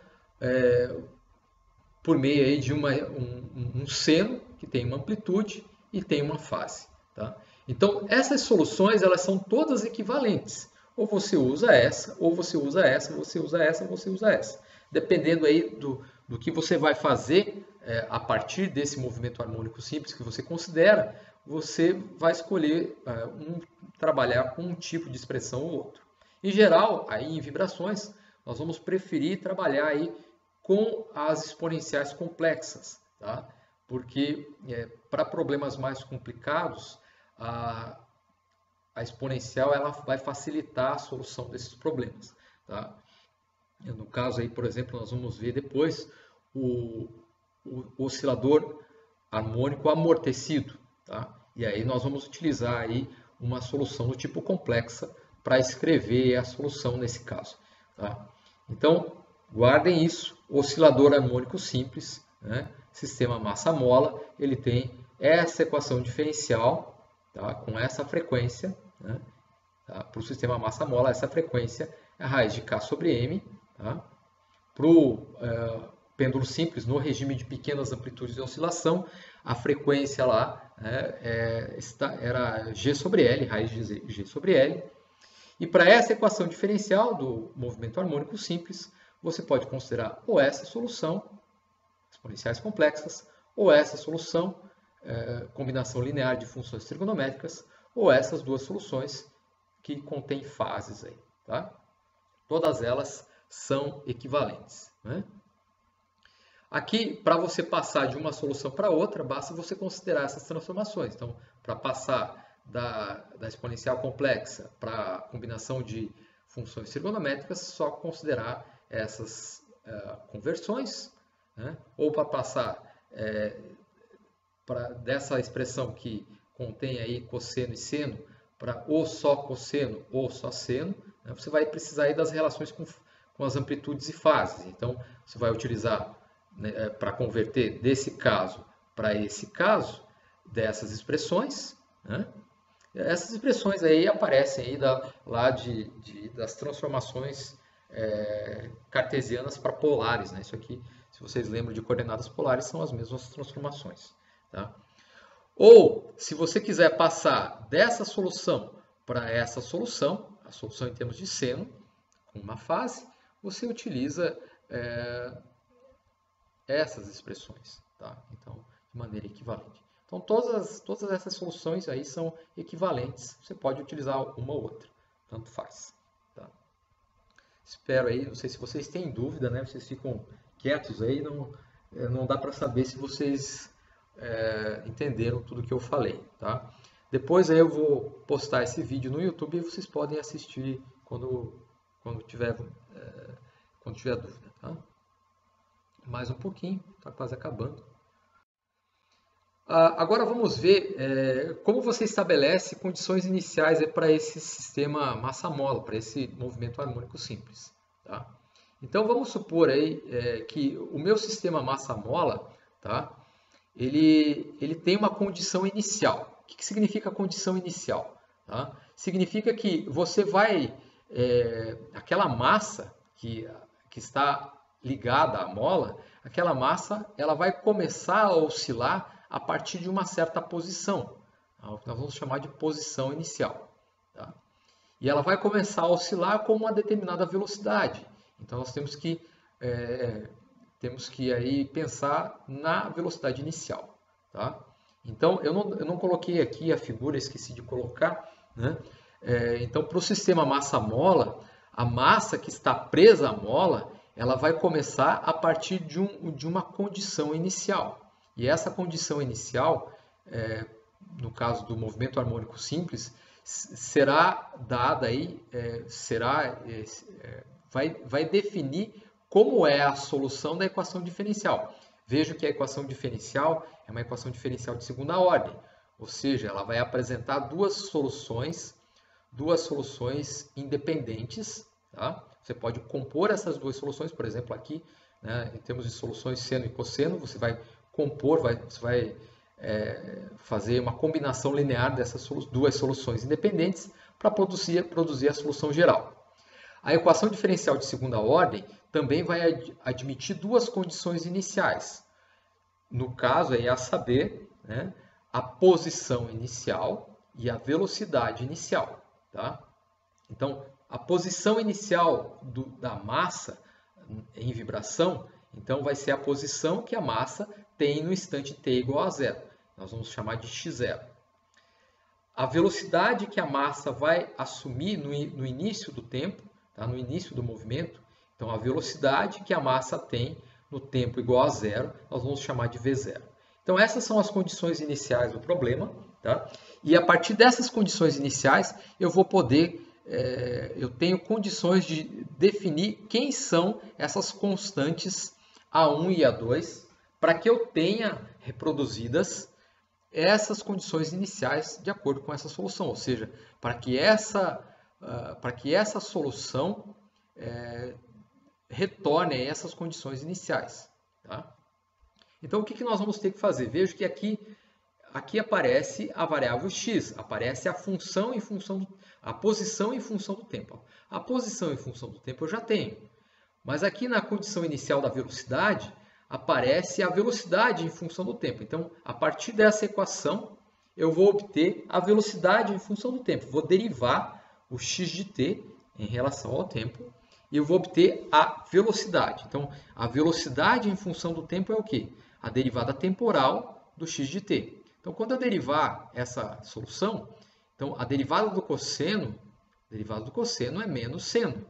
por meio aí de um seno, que tem uma amplitude e tem uma fase. Tá? Então, essas soluções elas são todas equivalentes. Ou você usa essa, ou você usa essa, ou você usa essa, ou você usa essa. Dependendo aí do que você vai fazer a partir desse movimento harmônico simples que você considera, você vai escolher trabalhar com um tipo de expressão ou outro. Em geral, aí em vibrações, nós vamos preferir trabalhar aí com as exponenciais complexas, tá? Porque para problemas mais complicados, a exponencial ela vai facilitar a solução desses problemas, tá? No caso aí, por exemplo, nós vamos ver depois o oscilador harmônico amortecido, tá? E aí nós vamos utilizar aí uma solução do tipo complexa para escrever a solução nesse caso, tá? Então, guardem isso, oscilador harmônico simples, né? Sistema massa-mola, ele tem essa equação diferencial, tá? Com essa frequência, né? Tá? Para o sistema massa-mola, essa frequência é a raiz de K sobre M. Tá? Para o pêndulo simples, no regime de pequenas amplitudes de oscilação, a frequência lá era G sobre L, raiz de G sobre L. E para essa equação diferencial do movimento harmônico simples, você pode considerar ou essa solução, exponenciais complexas, ou essa solução, combinação linear de funções trigonométricas, ou essas duas soluções que contêm fases aí, tá? Todas elas são equivalentes, né? Aqui, para você passar de uma solução para outra, basta você considerar essas transformações. Então, para passar da exponencial complexa para a combinação de funções trigonométricas, só considerar essas conversões, né? Ou para passar dessa expressão que contém aí cosseno e seno para ou só cosseno ou só seno, né? Você vai precisar aí das relações com as amplitudes e fases. Então, você vai utilizar, né, para converter desse caso para esse caso, dessas expressões, né? Essas expressões aí aparecem aí das transformações cartesianas para polares, né? Isso aqui, se vocês lembram de coordenadas polares, são as mesmas transformações, tá? Ou, se você quiser passar dessa solução para essa solução, a solução em termos de seno, com uma fase, você utiliza essas expressões, tá? Então, de maneira equivalente. Então, todas essas soluções aí são equivalentes. Você pode utilizar uma ou outra, tanto faz, tá? Espero aí, não sei se vocês têm dúvida, né? Vocês ficam quietos aí, não dá para saber se vocês entenderam tudo que eu falei, tá? Depois aí eu vou postar esse vídeo no YouTube e vocês podem assistir quando tiver dúvida, tá? Mais um pouquinho, está quase acabando. Agora vamos ver como você estabelece condições iniciais para esse sistema massa-mola, para esse movimento harmônico simples, tá? Então vamos supor aí que o meu sistema massa-mola, tá? Ele tem uma condição inicial. O que significa condição inicial? Tá? Significa que você vai, aquela massa que está ligada à mola, aquela massa ela vai começar a oscilar a partir de uma certa posição. Nós vamos chamar de posição inicial. Tá? E ela vai começar a oscilar com uma determinada velocidade. Então nós temos que aí pensar na velocidade inicial, tá? Então, eu não coloquei aqui a figura, esqueci de colocar, né? Então, para o sistema massa-mola, a massa que está presa à mola, ela vai começar a partir de uma condição inicial. E essa condição inicial, no caso do movimento harmônico simples, será dada aí, vai definir como é a solução da equação diferencial. Veja que a equação diferencial é uma equação diferencial de segunda ordem, ou seja, ela vai apresentar duas soluções independentes. Tá? Você pode compor essas duas soluções, por exemplo, aqui, né, em termos de soluções seno e cosseno, você vai compor, você vai fazer uma combinação linear dessas duas soluções independentes para produzir a solução geral. A equação diferencial de segunda ordem também vai admitir duas condições iniciais. No caso, a saber, né, a posição inicial e a velocidade inicial. Tá? Então, a posição inicial da massa em vibração, então vai ser a posição que a massa tem no instante t igual a zero. Nós vamos chamar de x0. A velocidade que a massa vai assumir no início do tempo, tá? No início do movimento, então a velocidade que a massa tem no tempo igual a zero, nós vamos chamar de v0. Então essas são as condições iniciais do problema, tá? E a partir dessas condições iniciais eu vou poder eu tenho condições de definir quem são essas constantes A1 e A2 para que eu tenha reproduzidas essas condições iniciais de acordo com essa solução, ou seja, para que essa solução retorne a essas condições iniciais. Tá? Então o que nós vamos ter que fazer? Veja que aqui aparece a variável x, aparece a função em função a posição em função do tempo. A posição em função do tempo eu já tenho, mas aqui na condição inicial da velocidade aparece a velocidade em função do tempo. Então, a partir dessa equação, eu vou obter a velocidade em função do tempo. Vou derivar o x de t em relação ao tempo e eu vou obter a velocidade. Então, a velocidade em função do tempo é o quê? A derivada temporal do x de t. Então, quando eu derivar essa solução, então a derivada do cosseno é menos seno,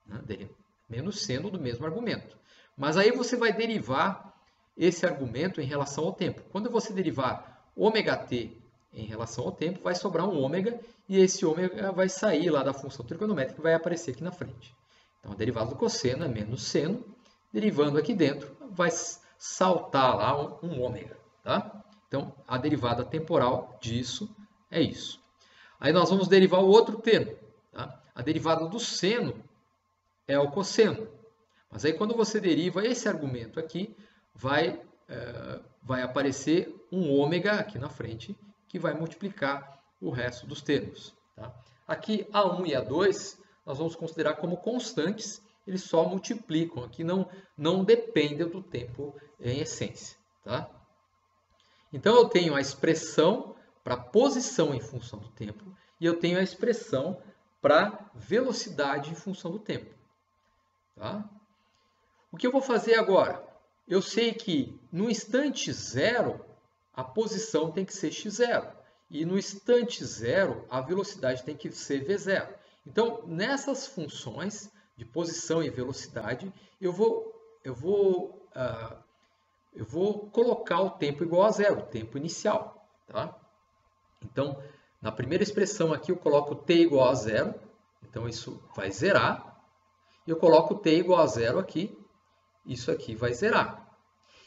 né? Menos seno do mesmo argumento. Mas aí você vai derivar esse argumento em relação ao tempo. Quando você derivar ômega-t em relação ao tempo, vai sobrar um ômega e esse ômega vai sair lá da função trigonométrica e vai aparecer aqui na frente. Então a derivada do cosseno é menos seno, derivando aqui dentro vai saltar lá um ômega, tá? Então a derivada temporal disso é isso. Aí nós vamos derivar o outro termo, tá? A derivada do seno é o cosseno. Mas aí quando você deriva esse argumento aqui, vai aparecer um ômega aqui na frente, que vai multiplicar o resto dos termos. Tá? Aqui A1 e A2 nós vamos considerar como constantes, eles só multiplicam, aqui não dependem do tempo em essência. Tá? Então eu tenho a expressão para posição em função do tempo e eu tenho a expressão para velocidade em função do tempo. Tá? O que eu vou fazer agora? Eu sei que no instante zero, a posição tem que ser x0. E no instante zero, a velocidade tem que ser v0. Então, nessas funções de posição e velocidade, eu vou colocar o tempo igual a zero, o tempo inicial. Tá? Então, na primeira expressão aqui, eu coloco t igual a zero. Então, isso vai zerar. E eu coloco t igual a zero aqui. Isso aqui vai zerar.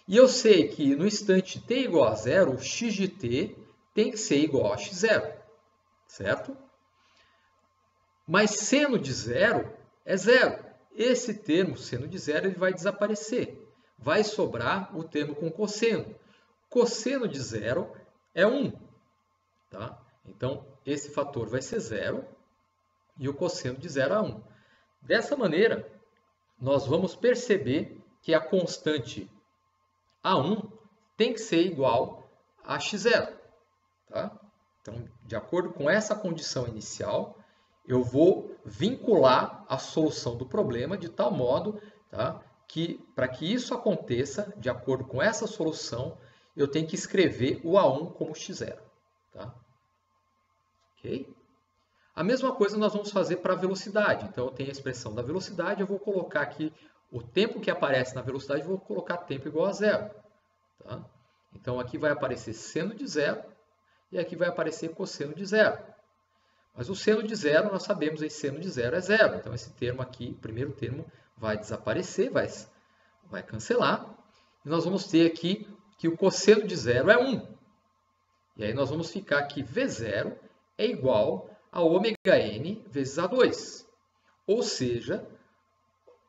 E eu sei que no instante t igual a zero, o x de t tem que ser igual a x0. Certo? Mas seno de zero é zero. Esse termo, seno de zero, ele vai desaparecer. Vai sobrar o termo com cosseno. Cosseno de zero é 1. Tá? Então, esse fator vai ser zero e o cosseno de zero é 1. Dessa maneira, nós vamos perceber que a constante A1 tem que ser igual a x0. Tá? Então, de acordo com essa condição inicial, eu vou vincular a solução do problema de tal modo, tá, que para que isso aconteça, de acordo com essa solução, eu tenho que escrever o A1 como x0. Tá? Ok? A mesma coisa nós vamos fazer para a velocidade. Então, eu tenho a expressão da velocidade, eu vou colocar aqui o tempo que aparece na velocidade, eu vou colocar tempo igual a zero. Tá? Então, aqui vai aparecer seno de zero e aqui vai aparecer cosseno de zero. Mas o seno de zero, nós sabemos que seno de zero é zero. Então, esse termo aqui, o primeiro termo, vai desaparecer, vai cancelar. E nós vamos ter aqui que o cosseno de zero é 1. E aí nós vamos ficar aqui V0 é igual a ômega n vezes A2. Ou seja,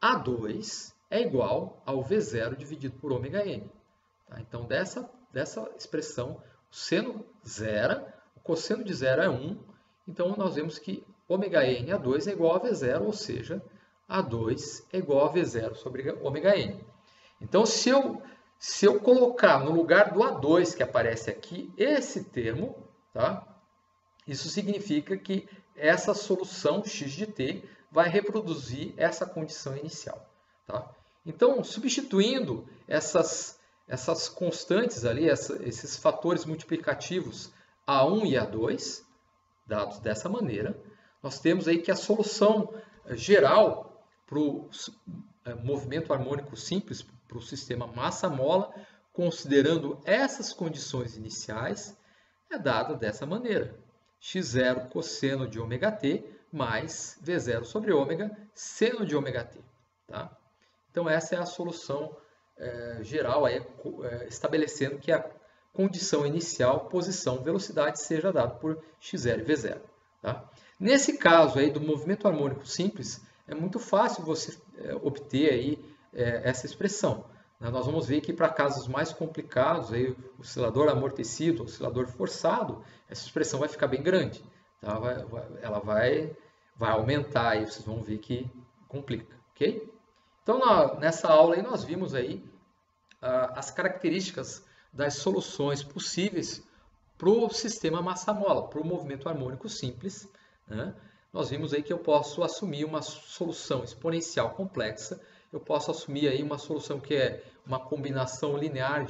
A2 é igual ao V0 dividido por ômega n. Tá? Então, dessa expressão, o seno zera, o cosseno de zero é 1. Então, nós vemos que ômega n A2 é igual a V0, ou seja, A2 é igual a V0 sobre ômega n. Então, se Se eu colocar no lugar do A2 que aparece aqui, esse termo, tá? Isso significa que essa solução x de t vai reproduzir essa condição inicial. Tá? Então, substituindo essas constantes ali, esses fatores multiplicativos A1 e A2, dados dessa maneira, nós temos aí que a solução geral para o movimento harmônico simples, para o sistema massa-mola, considerando essas condições iniciais, é dada dessa maneira. x0 cosseno de ômega-t mais v0 sobre ômega seno de ômega-t. Tá? Então, essa é a solução geral, aí, estabelecendo que a condição inicial, posição, velocidade, seja dada por x0 e v0. Tá? Nesse caso aí do movimento harmônico simples, é muito fácil você obter aí, essa expressão. Nós vamos ver que para casos mais complicados, aí, oscilador amortecido, oscilador forçado, essa expressão vai ficar bem grande. Tá? Ela vai aumentar, aí vocês vão ver que complica. Okay? Então, nessa aula aí, nós vimos aí, as características das soluções possíveis para o sistema massa-mola, para o movimento harmônico simples. Né? Nós vimos aí que eu posso assumir uma solução exponencial complexa, eu posso assumir aí uma solução que é uma combinação linear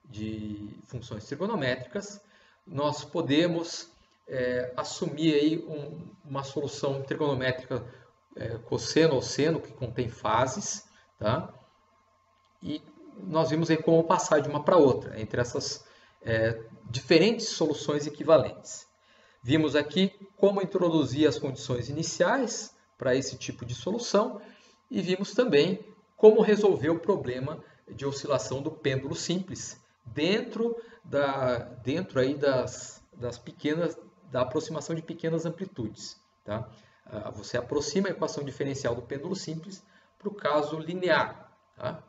de funções trigonométricas. Nós podemos assumir aí uma solução trigonométrica cosseno ou seno, que contém fases. Tá? E nós vimos aí como passar de uma para outra, entre essas diferentes soluções equivalentes. Vimos aqui como introduzir as condições iniciais para esse tipo de solução e vimos também como resolver o problema de oscilação do pêndulo simples dentro aí da aproximação de pequenas amplitudes. Tá? Você aproxima a equação diferencial do pêndulo simples para o caso linear. Tá?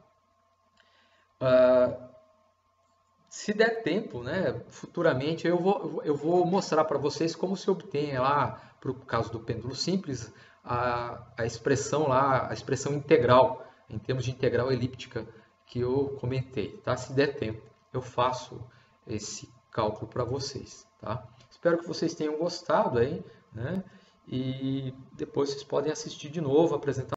Se der tempo, né, futuramente eu vou mostrar para vocês como se obtém lá, para o caso do pêndulo simples, a expressão lá, a expressão integral, em termos de integral elíptica que eu comentei. Tá? Se der tempo, eu faço esse cálculo para vocês. Tá? Espero que vocês tenham gostado aí, né? E depois vocês podem assistir de novo a apresentação.